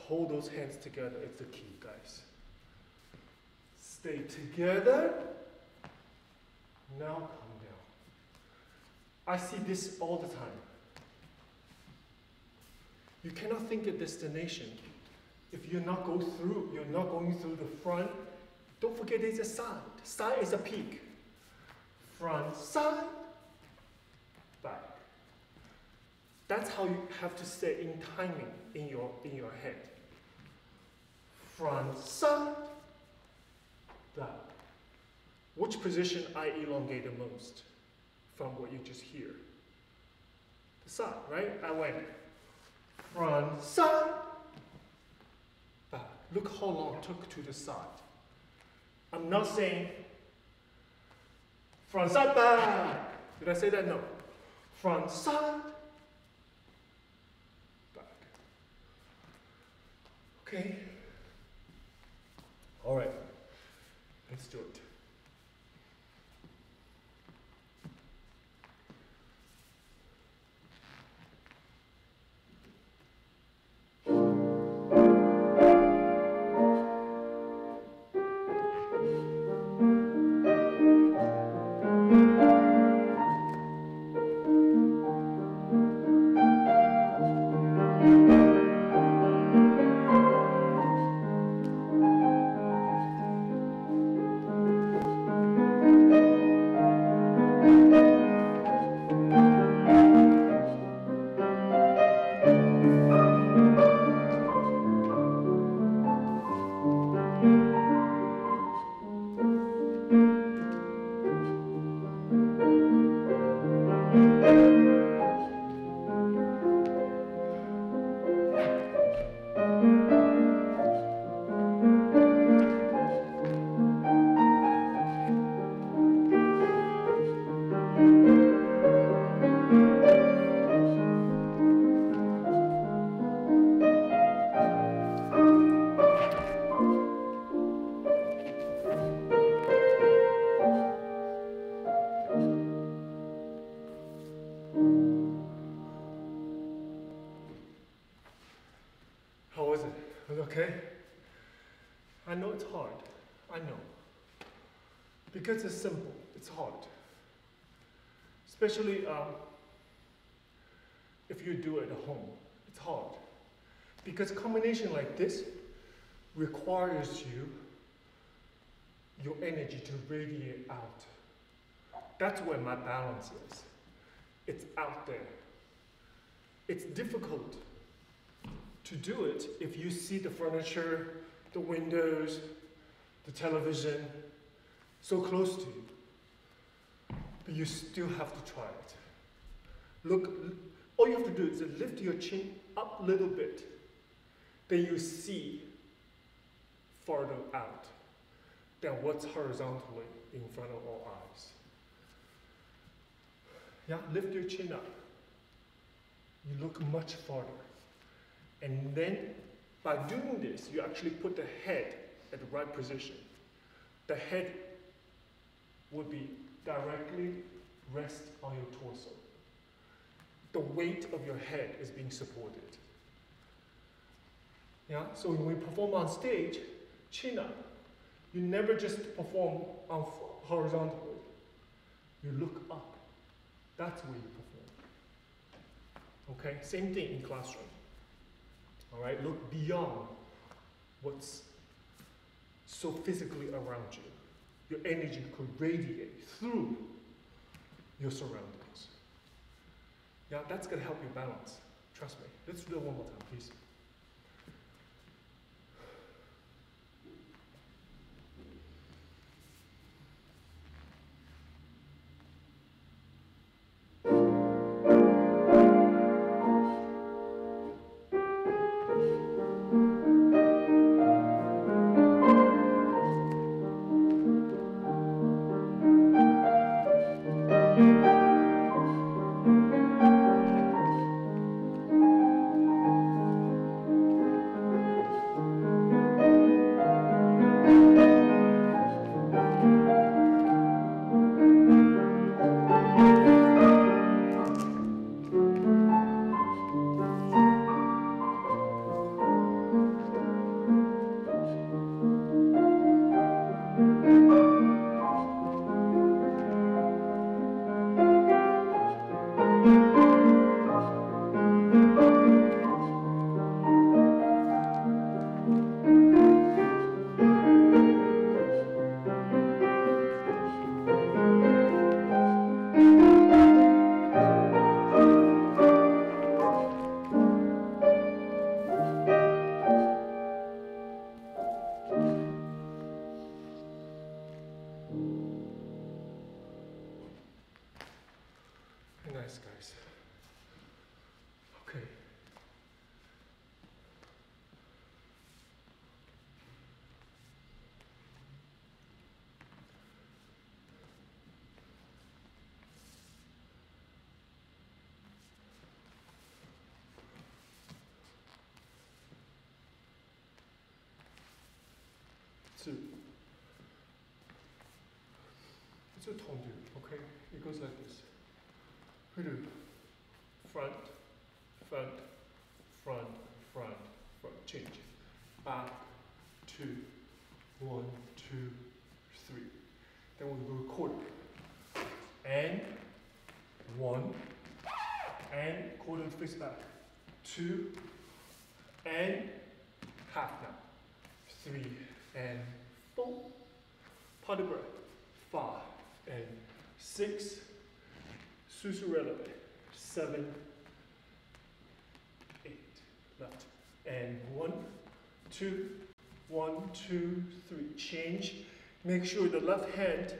Hold those hands together, it's the key, guys. Stay together. Now calm down. I see this all the time. You cannot think of destination if you're not going through the front. Don't forget there's a side. Side is a peak. Front, side, back. That's how you have to stay in timing in your head. Front, side, back. Which position I elongate the most from what you just hear? The side, right? I went front, side, back. Look how long it took to the side. I'm not saying front, side, back. Did I say that? No. Front, side, back. Okay. All right, let's do it. How was it? Was it okay? I know it's hard. I know. Because it's simple, it's hard. Especially if you do it at home, it's hard. Because combination like this requires your energy to radiate out. That's where my balance is. It's out there. It's difficult to do it if you see the furniture, the windows, the television so close to you. But you still have to try it. Look, all you have to do is lift your chin up a little bit. Then you see farther out than what's horizontally in front of our eyes. Yeah, lift your chin up. You look much farther. And then, by doing this, you actually put the head at the right position. The head would be directly rest on your torso. The weight of your head is being supported. Yeah, so when we perform on stage, chin up. You never just perform horizontally. You look up. That's where you perform. Okay, same thing in classroom. All right, look beyond what's so physically around you. Your energy could radiate through your surroundings. Yeah, that's gonna help you balance. Trust me. Let's do it one more time, please. Nice, guys. Okay. 2. It's a tendu, okay? It goes like this. Front, front, front, front, front. Change. Back, 2, 1, 2, 3. Then we go quarter. And 1, and quarter face back. 2, and half now. 3 and 4. Pas de breath. 5 and 6. Susurreleve. 7, 8. Left. And 1, 2, 1, 2, 3. Change. Make sure the left hand,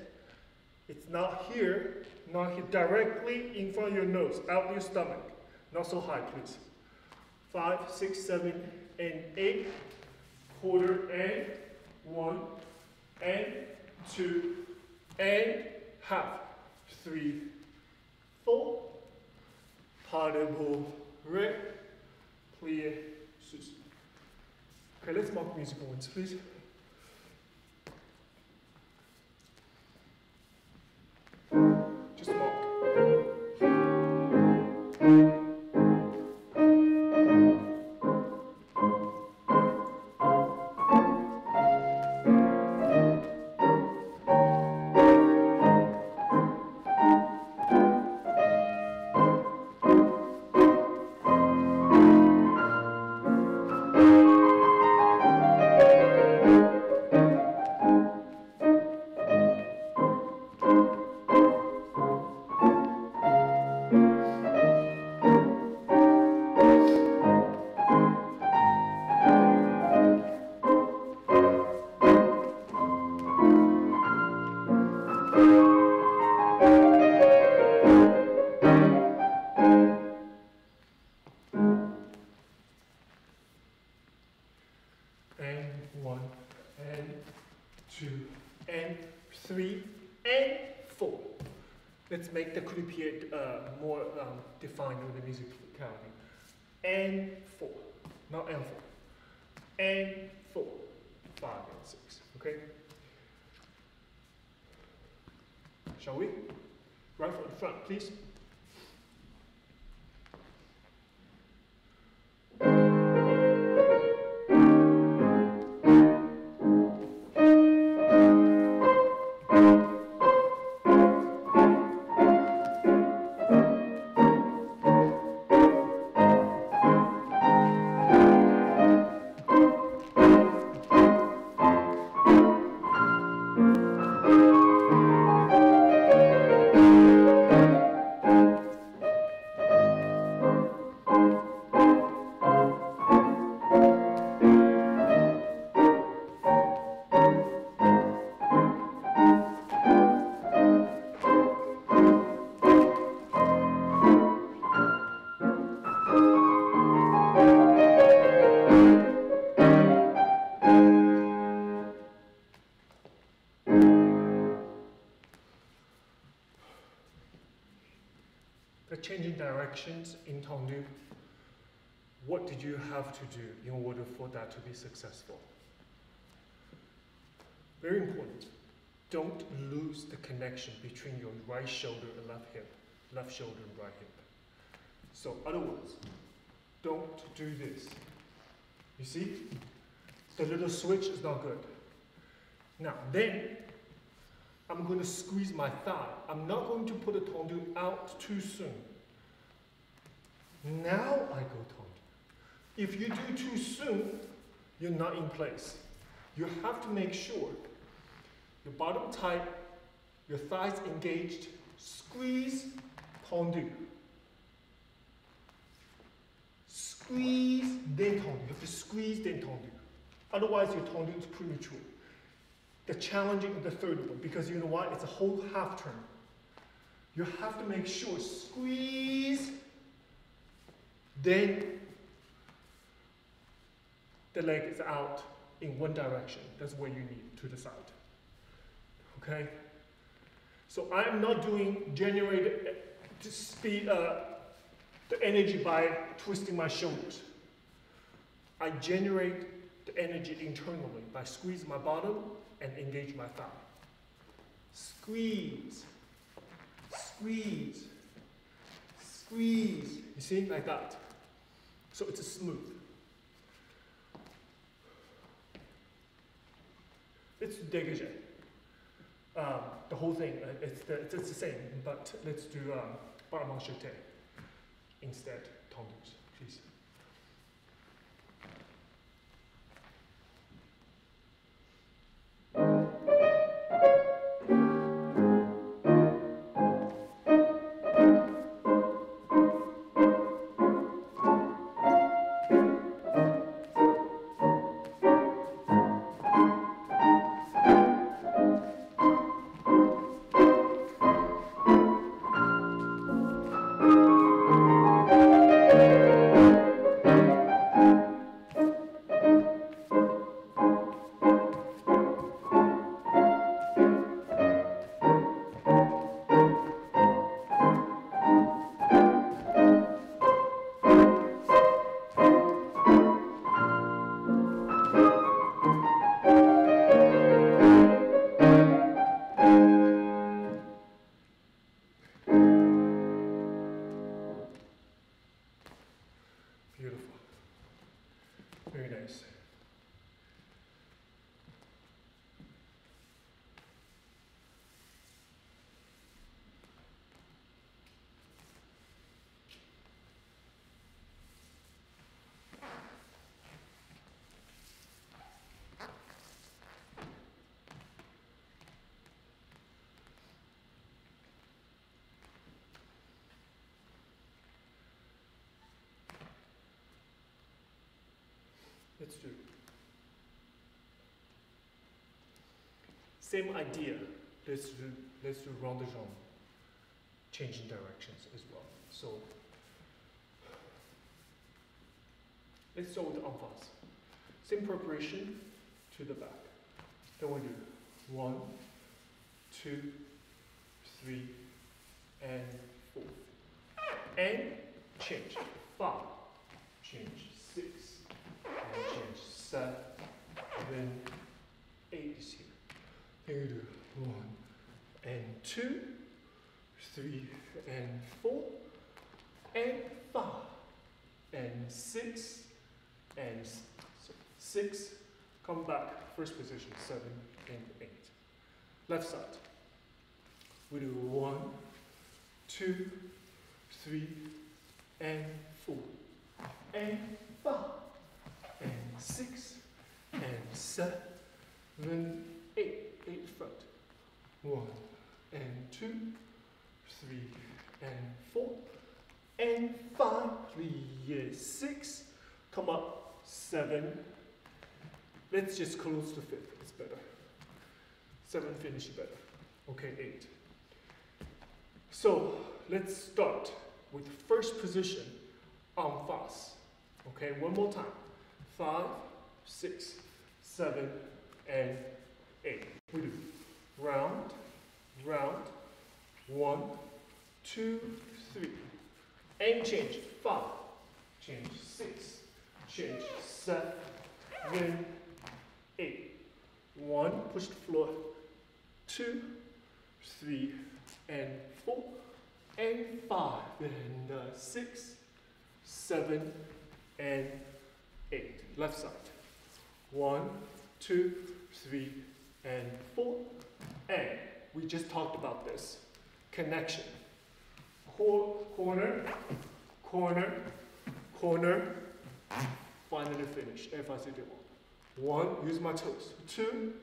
it's not here, directly in front of your nose, out your stomach. Not so high, please. 5, 6, 7, and 8. Quarter and 1 and 2 and half. 3, 4. Pas de bourrée. Plié, sus. Okay, let's mark musical ones, please. Just mark. And 1 and 2 and 3 and 4. Let's make the croupier more defined with the music counting. And 4, not and 4. And 4, 5 and 6. Okay? Shall we? Right from the front, please. The changing directions in tendu, what did you have to do in order for that to be successful? Very important. Don't lose the connection between your right shoulder and left hip, left shoulder and right hip. So, other words, don't do this. You see? The little switch is not good. Now, then, I'm going to squeeze my thigh. I'm not going to put the tendu out too soon. Now I go tendu. If you do too soon, you're not in place. You have to make sure your bottom tight, your thighs engaged, squeeze, tendu. Squeeze, then tendu. You have to squeeze, then tendu. Otherwise, your tendu is premature. The challenging of the third one, because you know what? It's a whole half turn. You have to make sure, squeeze, then the leg is out in one direction. That's where you need, to the side. Okay? So I'm not doing generate to speed the energy by twisting my shoulders. I generate the energy internally by squeezing my bottom and engage my thigh. Squeeze, squeeze, squeeze. You see, like that. So it's smooth. Let's do dégagé. The whole thing, it's the same, but let's do bras jeté instead. Tendus, please. Beautiful. Very nice. Let's do. Same idea. Let's do round the jambe, changing directions as well. So let's start with the en face. Same preparation to the back. Then we do 1, 2, 3, and 4. And change. 5. Change. 6. And change 7, 8 is here. Then you do 1 and 2, 3 and 4, and 5, and 6, and 6. Come back, first position, 7 and 8. Left side. We do 1, 2, 3, and 4, and 5. And 6, and 7, 8, 8 front. 1, and 2, 3, and 4, and 5, 3, 6. Come up, 7. Let's just close to 5th, it's better. 7 finish better. Okay, 8. So let's start with the first position en face. Okay, one more time. 5, 6, 7, and 8. We do round, round, 1, 2, 3, and change. 5, change 6, change 7, 8. 1, push the floor. 2, 3, and 4, and 5, and 6, 7, and 8. Left side. 1, 2, 3, and 4. And we just talked about this. Connection. Corner, corner, corner. Finally finish. F-I-C-D-1. 1, use my toes. 2,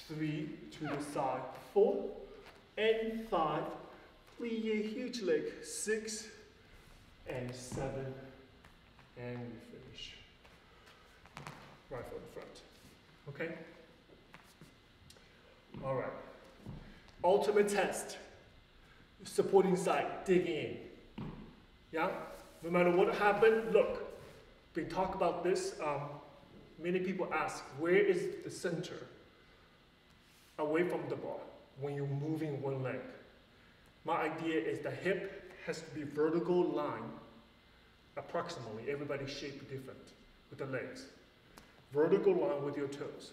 3, to the side. 4, and 5. Plie, huge leg. 6, and 7, and we finish. Right foot in front. Okay? All right. Ultimate test. Supporting side, digging in. Yeah? No matter what happened, look. We talk about this. Many people ask, where is the center? Away from the bar when you're moving one leg. My idea is the hip has to be vertical line, approximately. Everybody's shape different with the legs. vertical line with your toes.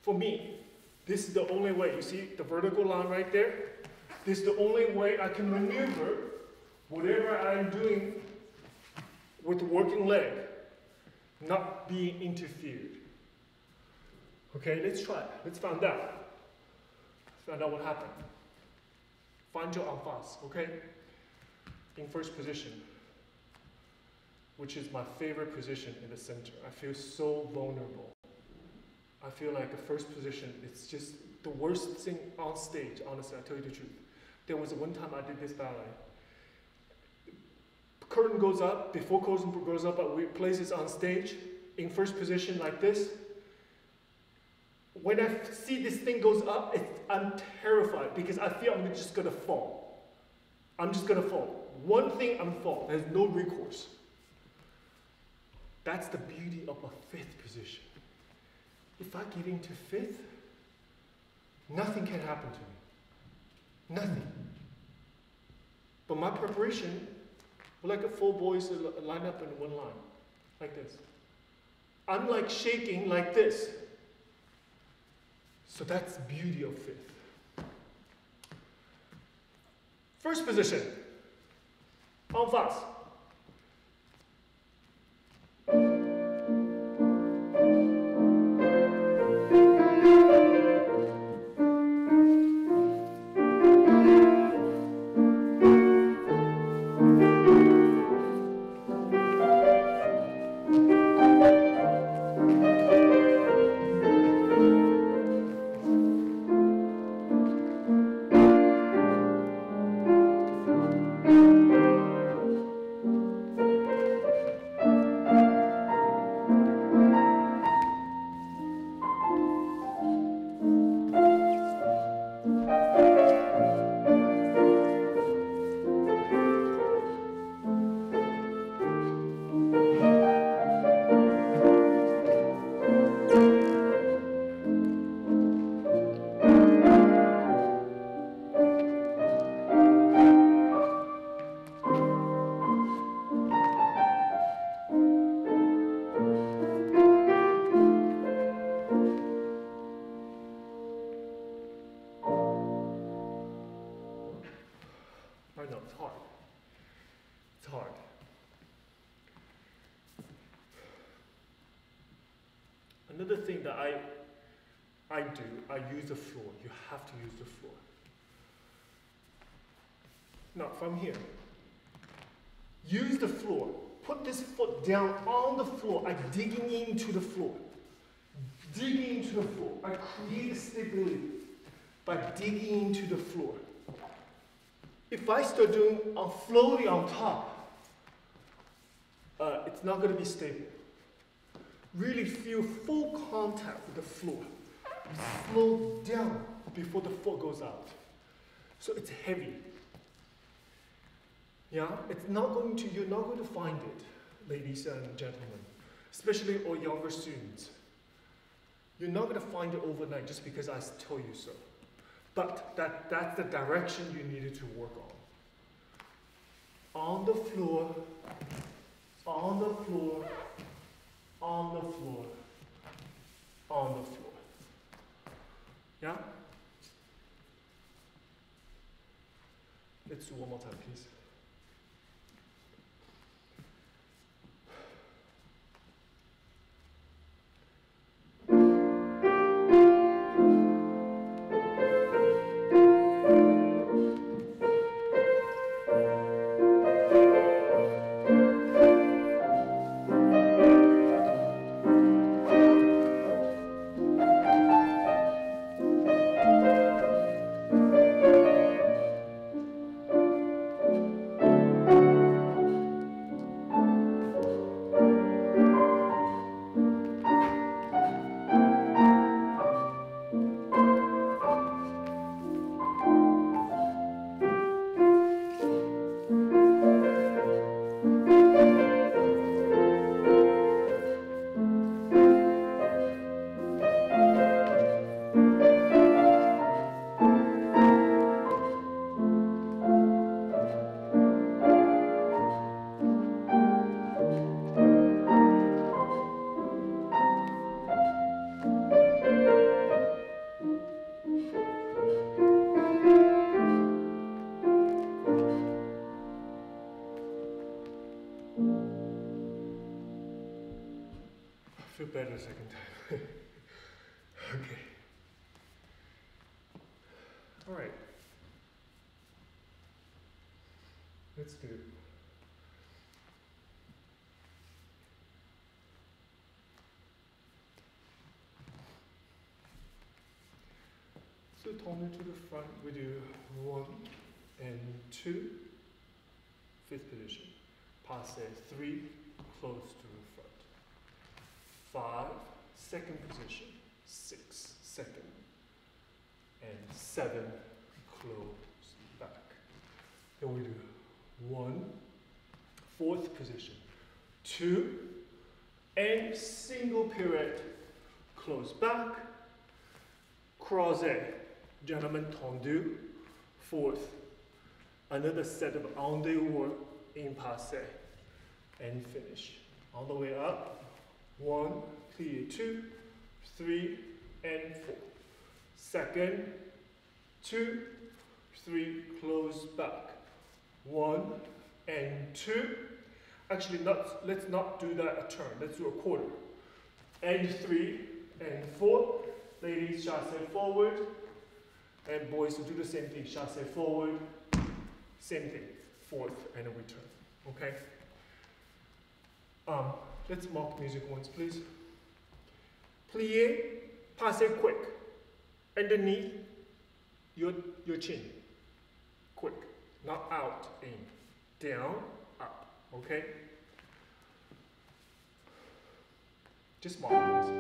For me, this is the only way. You see the vertical line right there? This is the only way I can maneuver whatever I'm doing with the working leg, not being interfered. Okay, let's try it. Let's find out. Let's find out what happened. Find your en face, okay? In first position, which is my favorite position in the center. I feel so vulnerable. I feel like the first position, it's just the worst thing on stage, honestly, I tell you the truth. There was one time I did this ballet. Curtain goes up, before curtain goes up, we place it on stage, in first position like this. When I see this thing goes up, I'm terrified because I feel I'm just gonna fall. I'm just gonna fall. One thing, I'm fall. There's no recourse. That's the beauty of a fifth position. If I get into fifth, nothing can happen to me. Nothing. But my preparation, like 4 boys line up in one line, like this. I'm like shaking like this. So that's the beauty of fifth. First position, en face. I know, it's hard. It's hard. Another thing that I do, I use the floor. You have to use the floor. Now, from here, use the floor. Put this foot down on the floor. I'm digging into the floor. Digging into the floor. I create stability by digging into the floor. If I start doing floating on top, it's not going to be stable. Really feel full contact with the floor. Slow down before the foot goes out. So it's heavy. Yeah, it's not going to, you're not going to find it, ladies and gentlemen, especially all younger students. You're not going to find it overnight just because I told you so. But that's the direction you needed to work on. On the floor, on the floor, on the floor, on the floor. Yeah? Let's do one more time, please. All right. Let's do it. So tourner to the front, we do 1 and 2, fifth position. Passe 3, close to the front. 5, second position. 6, second. And 7, close back. Then we do 1, fourth position. 2, and single pirouette, close back. Croisé, gentleman tendu. 4th, another set of en dehors in passé. And finish. All the way up. 1, plie 2, 3, and 4. Second, 2, 3, close back. 1 and 2. Actually, let's not do that a turn. Let's do a quarter. And 3 and 4. Ladies, chassé forward. And boys will do the same thing. Chassé forward. Same thing. 4th and a return. Okay? Let's mark music once, please. Plie, passez quick. Underneath your chin. Quick. Not out, in. Down, up. Okay? Just mark this.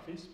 Please.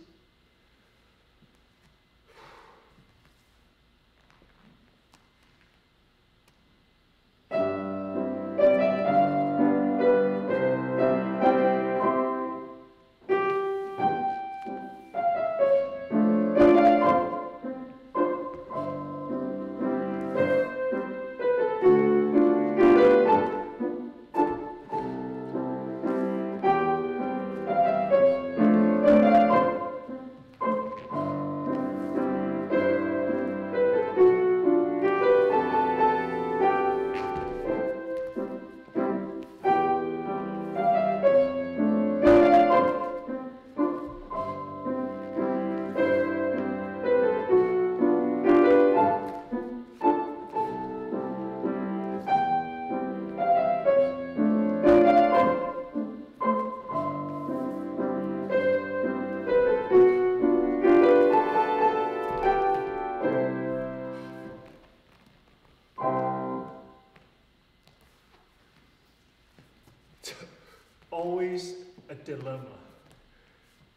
Always a dilemma.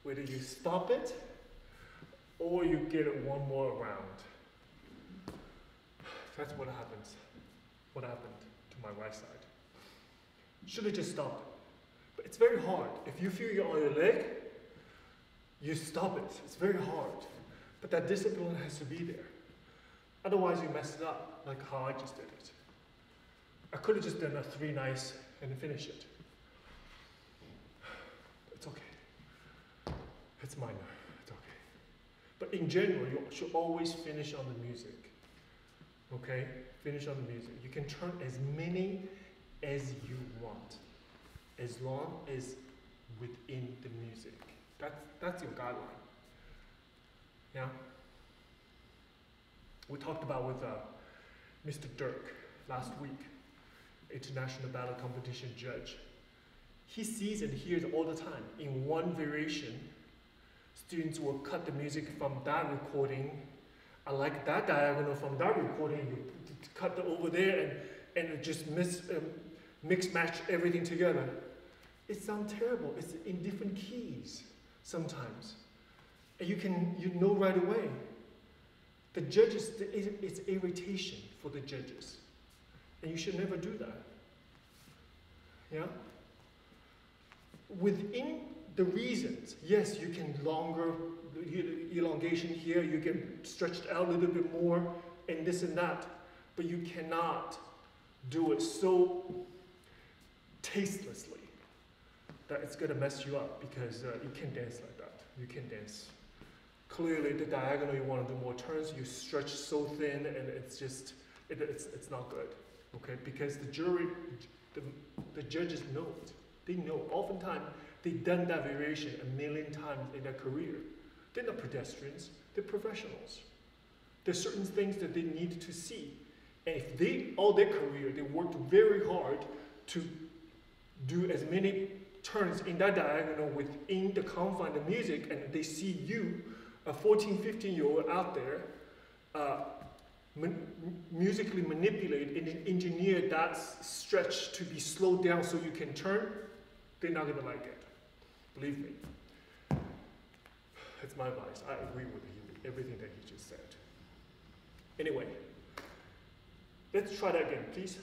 Whether you stop it or you get it one more round. That's what happens. What happened to my right side. Should have just stopped it. But it's very hard. If you feel you're on your leg, you stop it. It's very hard. But that discipline has to be there. Otherwise you mess it up, like how I just did it. I could have just done a 3 nice and finish it. It's okay. It's minor. It's okay. But in general, you should always finish on the music. Okay? Finish on the music. You can turn as many as you want, as long as within the music. That's your guideline. Yeah? We talked about with Mr. Dirk last week, international ballet competition judge. He sees and hears all the time. In one variation, students will cut the music from that recording I like that diagonal from that recording. You cut it over there and it just mix match everything together. It sounds terrible. It's in different keys sometimes. And you know right away. The judges, it's irritation for the judges. And you should never do that. Yeah? Within the reasons, yes, you can longer, elongation here, you can stretch it out a little bit more, and this and that. But you cannot do it so tastelessly that it's going to mess you up, because you can't dance like that. You can't dance. Clearly, the diagonal, you want to do more turns, you stretch so thin, and it's just, it's not good, okay? Because the jury, the judges know it. They know. Oftentimes, they've done that variation a million times in their career. They're not pedestrians, they're professionals. There's certain things that they need to see. And if they, all their career, they worked very hard to do as many turns in that diagonal within the confine of music, and they see you, a 14, 15-year-old out there, musically manipulate and engineer that stretch to be slowed down so you can turn, they're not gonna like it. Believe me. It's my advice. I agree with everything that he just said. Anyway, let's try that again, please.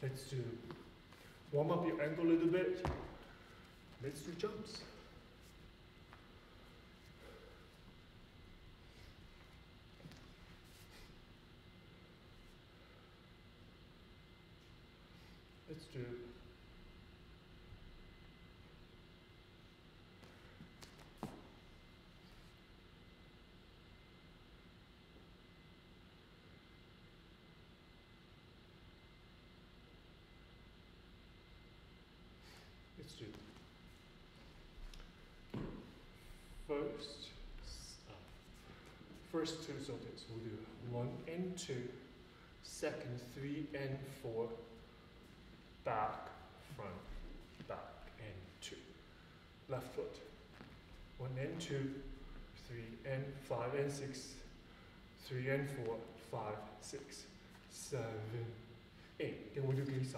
Let's do, warm up your ankle a little bit. Let's do jumps. Let's do first two sonatas. We'll do 1 and 2, second 3 and 4, back, front, back, and 2. Left foot. 1 and 2, 3 and 5 and 6, 3 and 4, 5, 6, 7, 8. Then we'll do glissa.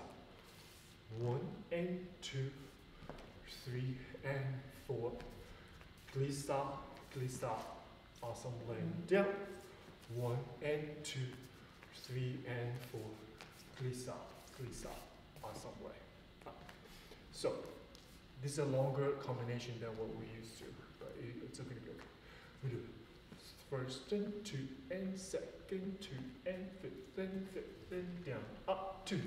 1 and 2, 3 and 4, glissa, glissa, ensemble down. 1 and 2, 3 and 4, glissa, glissa, ensemble up. So this is a longer combination than what we used to, but it's okay to go. We do first and 2 and second 2 and fifth and down up 2.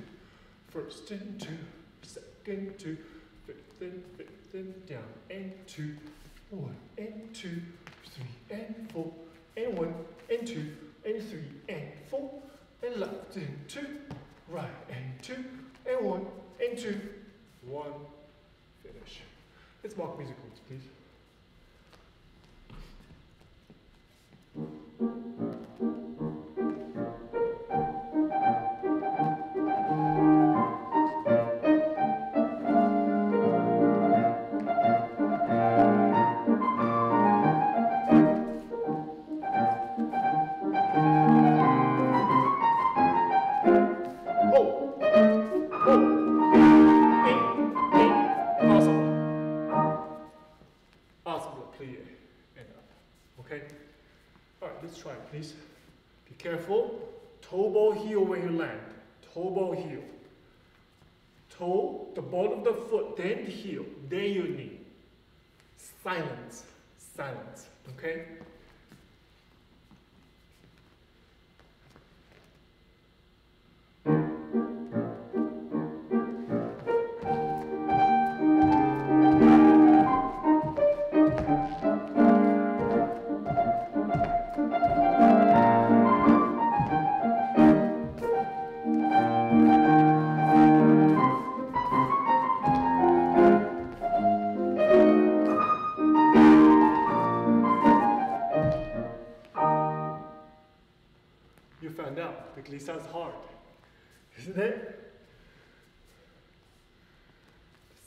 First and 2, second 2, fifth and down and 2, 1 and 2, 3 and 4 and 1 and 2 and 3 and 4 and left and 2, right and 2 and 1 and 2, 1, finish. Let's mark music notes, please. Oh! let's try it, please. Be careful. Toe ball heel when you land. Toe ball heel. Toe, the ball of the foot, then the heel, then your knee. Silence. Silence. Okay? Out. The glissade is hard, isn't it?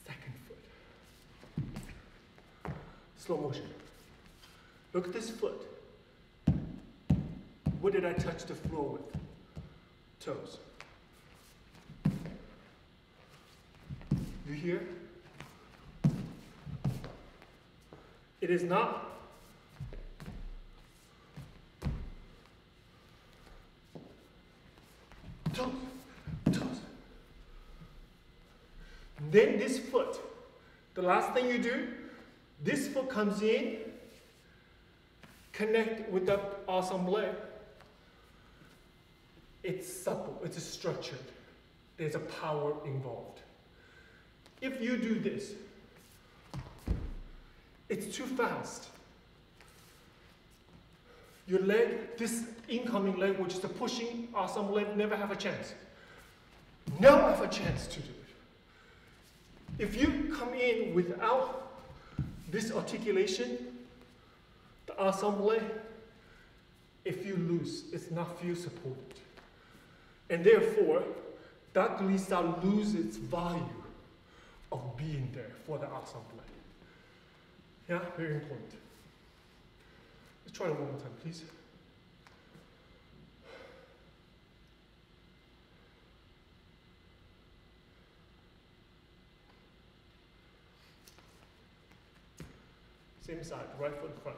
Second foot. Slow motion. Look at this foot. What did I touch the floor with? Toes. You hear? It is not toes, toes. Then this foot, the last thing you do, this foot comes in, connect with the awesome leg. It's supple, it's structured. There's a power involved. If you do this, it's too fast. Your leg, this incoming leg, which is the pushing awesome leg, never have a chance. Never have a chance to do it. If you come in without this articulation, the awesome leg, if you lose, it's not feel supported. And therefore, that glissade loses its value of being there for the awesome leg. Yeah, very important. Let's try it one more time, please. Same side, right foot front.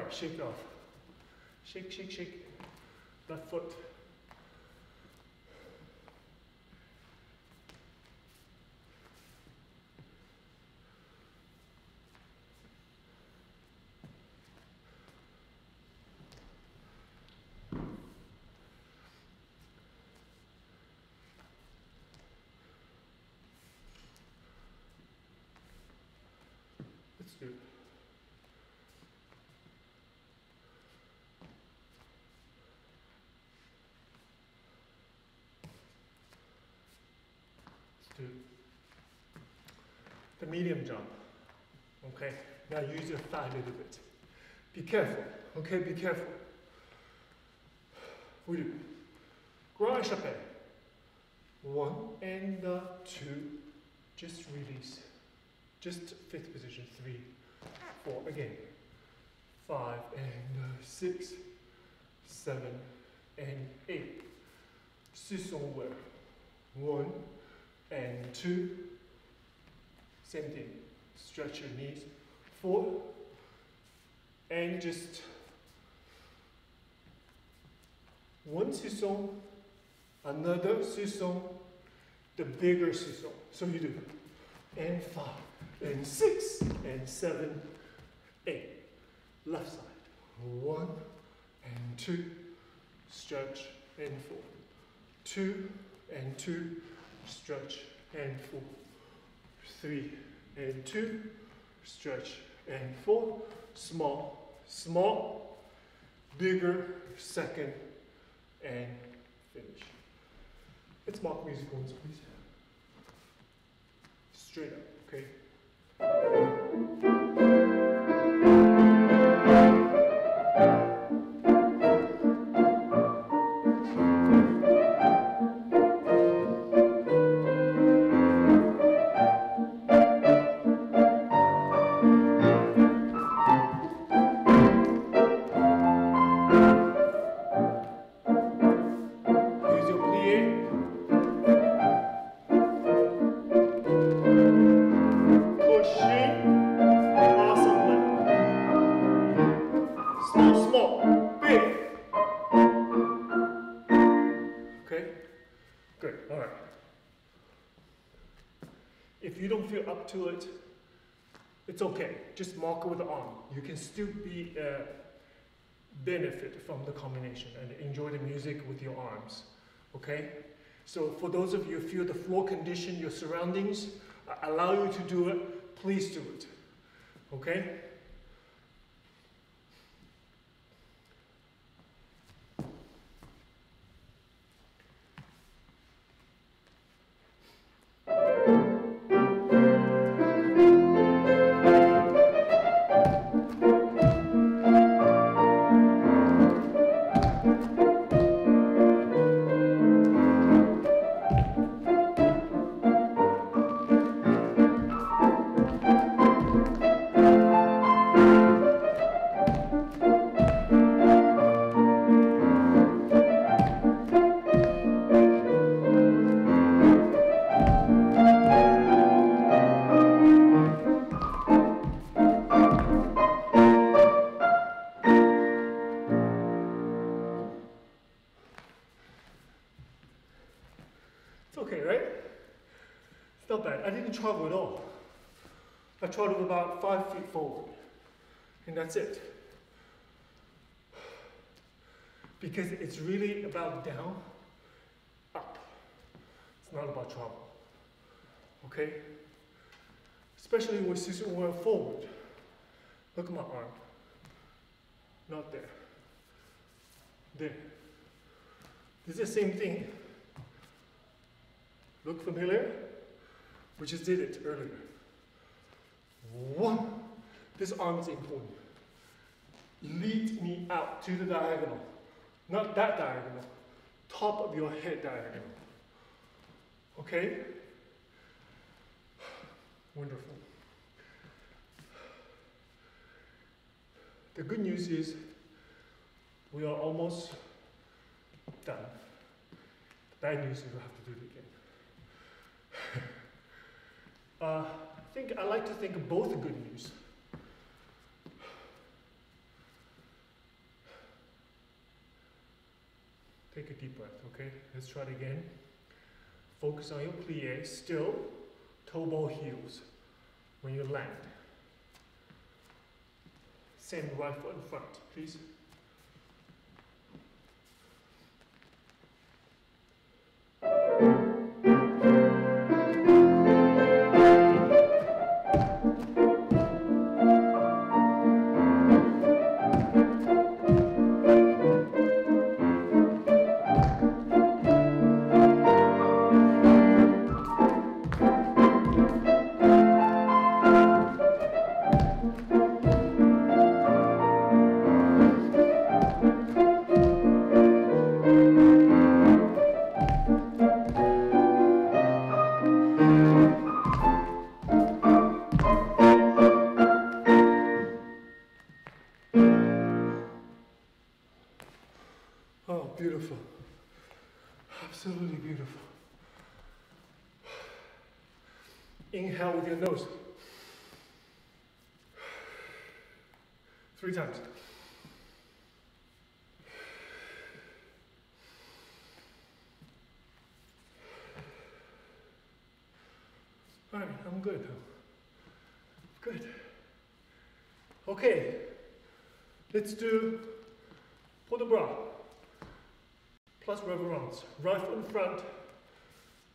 Shake it off. Shake, shake, shake. Left foot. Let's do it. The medium jump. Okay, now use your thigh a little bit. Be careful, okay, be careful. We do. Grand chapeau. 1 and 2. Just release. Just fifth position. 3, 4. Again. 5 and 6, 7 and 8. Sous-somewhere. 1 and 2. Same thing. Stretch your knees. 4. And just one sous-som, another sous-som, the bigger sous-som. So you do. And 5, and 6, and 7, 8. Left side. 1 and 2. Stretch and 4. 2 and 2. Stretch and 4. 3 and 2. Stretch and 4. Small, small, bigger, second, and finish. Let's mark music ones, please. Straight up, okay? If you don't feel up to it, it's okay. Just mark it with the arm. You can still be benefit from the combination and enjoy the music with your arms. Okay? So for those of you who feel the floor condition, your surroundings allow you to do it, please do it. Okay? Okay, right? It's not bad. I didn't travel at all. I traveled about 5 feet forward, and that's it. Because it's really about down, up. It's not about travel. Okay? Especially when we're forward. Look at my arm. Not there. There. It's the same thing. Look familiar? We just did it earlier. One. This arm is important. Lead me out to the diagonal. Not that diagonal. Top of your head diagonal. Okay? Wonderful. The good news is we are almost done. The bad news is we'll have to do it again. I like to think of both good news. Take a deep breath, okay? Let's try it again. Focus on your plie, still, toe ball heels when you land. Same right foot in front, please. Oh, beautiful. Absolutely beautiful. Inhale with your nose. 3 times. All right, I'm good. Good. Okay, let's do port de bras plus reverence. Right foot in front,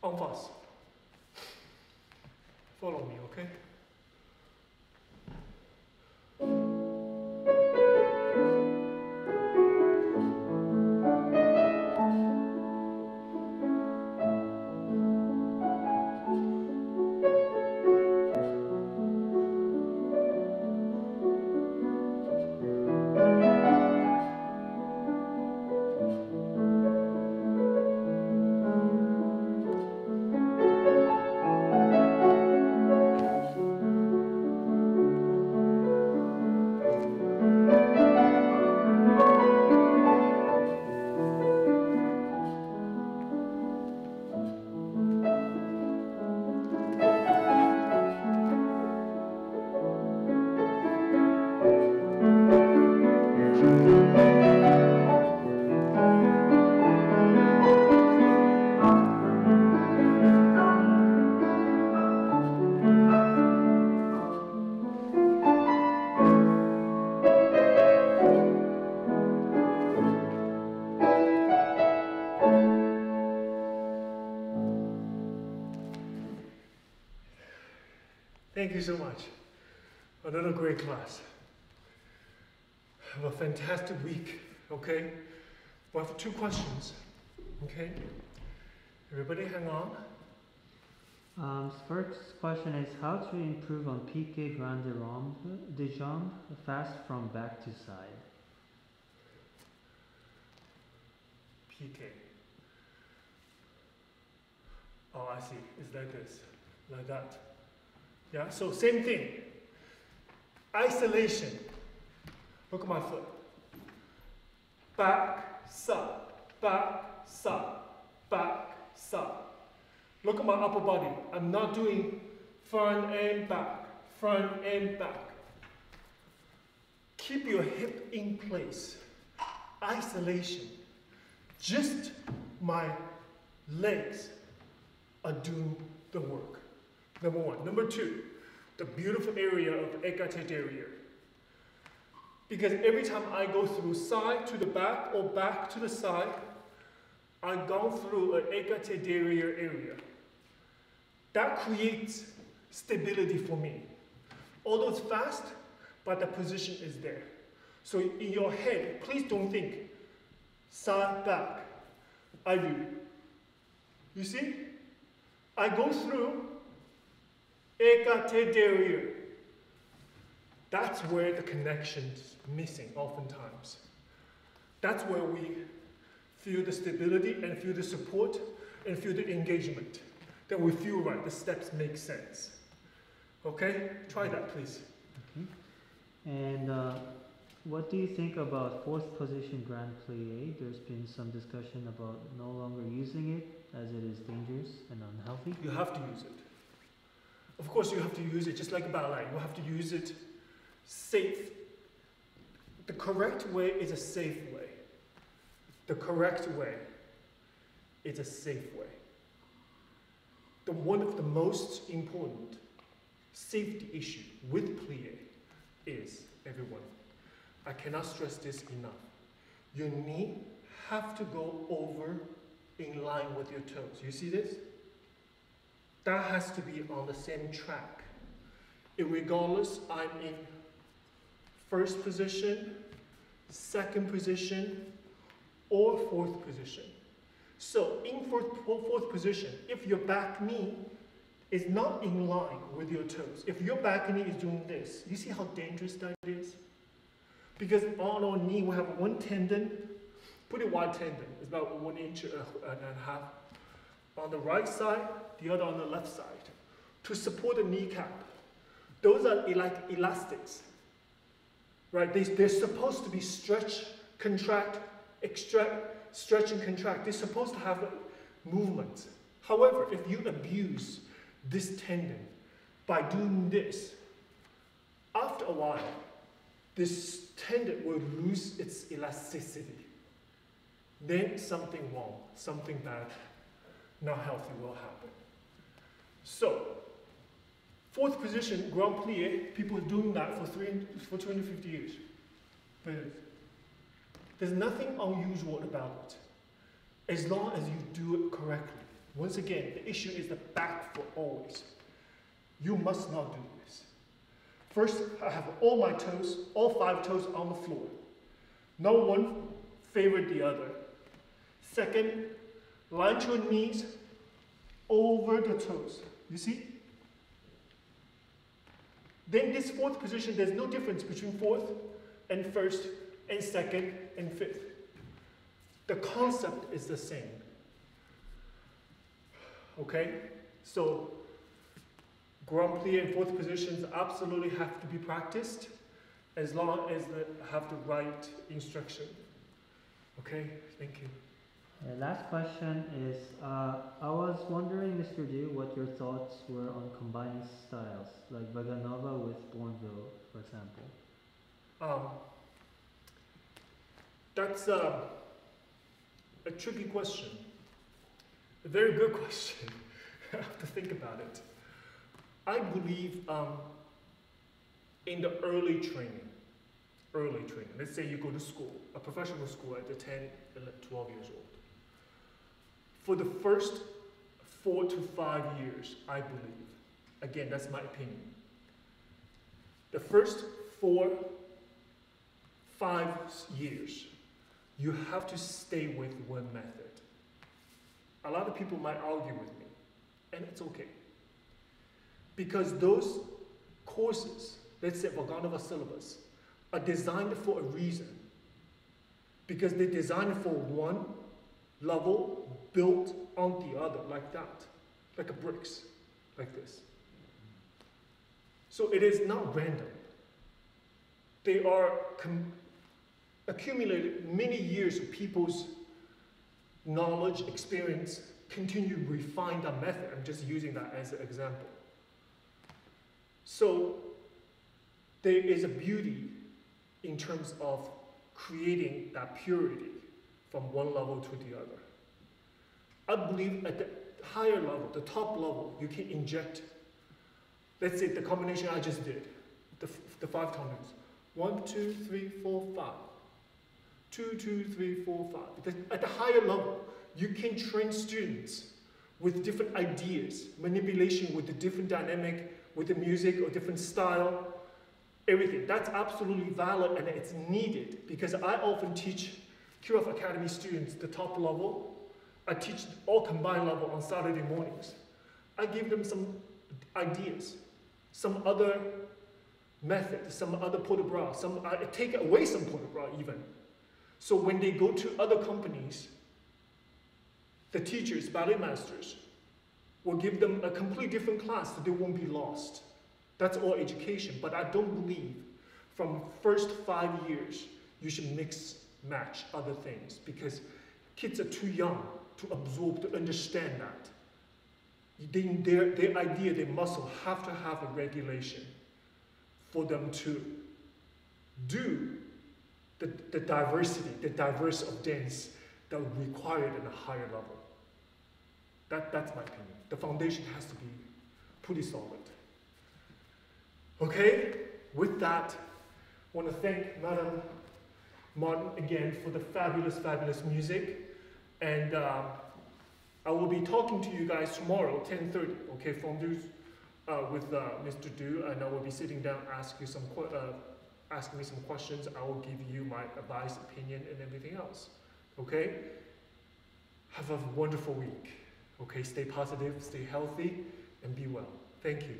en face. Follow me, okay? Thank you so much. Another great class. Have a fantastic week, okay? We'll have 2 questions, okay? Everybody hang on. First question is how to improve on piqué grand de jambe fast from back to side. PK. Oh, I see. It's like this, like that. Yeah, so same thing. Isolation. Look at my foot. Back, side, back, side, back, side. Look at my upper body. I'm not doing front and back, front and back. Keep your hip in place. Isolation. Just my legs are doing the work. Number 1. Number 2, the beautiful area of écarté derrière. Because every time I go through side to the back or back to the side, I go through an écarté derrière area. That creates stability for me. Although it's fast, but the position is there. So in your head, please don't think side, back. I do. You see? I go through écarté derrière. That's where the connection's missing oftentimes. That's where we feel the stability and feel the support and feel the engagement. That we feel right, the steps make sense. Okay? Try that, please. Okay. And what do you think about 4th position grand plie? There's been some discussion about no longer using it as it is dangerous and unhealthy. You have to use it. Of course you have to use it just like ballet. You have to use it safe. The correct way is a safe way. The correct way is a safe way. One of the most important safety issue with plie is, everyone, I cannot stress this enough. Your knee have to go over in line with your toes. You see this? That has to be on the same track. Regardless, I'm in 1st position, 2nd position, or 4th position. So in 4th position, if your back knee is not in line with your toes, if your back knee is doing this, you see how dangerous that is? Because on our knee we have one tendon, pretty wide tendon, it's about 1 inch and a half. On the right side, the other on the left side, to support the kneecap. Those are like elastics, right? They're supposed to be stretch, contract, extract, stretch and contract. They're supposed to have movement. However, if you abuse this tendon by doing this, after a while, this tendon will lose its elasticity. Then something wrong, something bad, not healthy will happen. So, 4th position, grand plie, people are doing that for 250 years. But there's nothing unusual about it, as long as you do it correctly. Once again, the issue is the back foot always. You must not do this. First, I have all my toes, all 5 toes on the floor. No one favor the other. Second, line your knees over the toes. You see? Then this 4th position, there's no difference between 4th and 1st and 2nd and 5th. The concept is the same. Okay? So, grand plie and 4th positions absolutely have to be practiced as long as they have the right instruction. Okay? Thank you. Last question is, I was wondering, Mr. Liu, what your thoughts were on combining styles, like Vaganova with Bourneville, for example. That's a tricky question. A very good question. I have to think about it. I believe in the early training, let's say you go to school, a professional school at the 10, 11, 12 years old. For the first 4 to 5 years, I believe, again, that's my opinion, The first 4, 5 years, you have to stay with one method. A lot of people might argue with me, and it's okay. Because those courses, let's say Vaganova syllabus, are designed for a reason. Because they're designed for one level built on the other, like that. Like a bricks, like this. So it is not random. They are accumulated many years of people's knowledge, experience, continue to refine that method. I'm just using that as an example. So there is a beauty in terms of creating that purity from one level to the other. I believe at the higher level, the top level, you can inject, let's say the combination I just did, the 5 tones. 1, 2, 3, 4, 5. 2, 2, 3, 4, 5. At the higher level, you can train students with different ideas, manipulation with the different dynamic, with the music or different style, everything. That's absolutely valid and it's needed because I often teach Kirov Academy students the top level. I teach all combined level on Saturday mornings. I give them some ideas, some other method, some other port de bras, I take away some port de bras even. So when they go to other companies, the teachers, ballet masters, will give them a completely different class so they won't be lost. That's all education, but I don't believe from first 5 years you should mix, match other things because kids are too young to absorb, to understand that. Their idea, their muscle have to have a regulation for them to do the diversity, the diverse of dance that are required in a higher level. That's my opinion. The foundation has to be pretty solid. Okay, with that, I want to thank Madam Martin again for the fabulous, fabulous music. And I will be talking to you guys tomorrow, 10:30, okay, from with Mr. Du, and I will be sitting down, asking me some questions. I will give you my advice, opinion, and everything else. Okay? Have a wonderful week. Okay, stay positive, stay healthy, and be well. Thank you.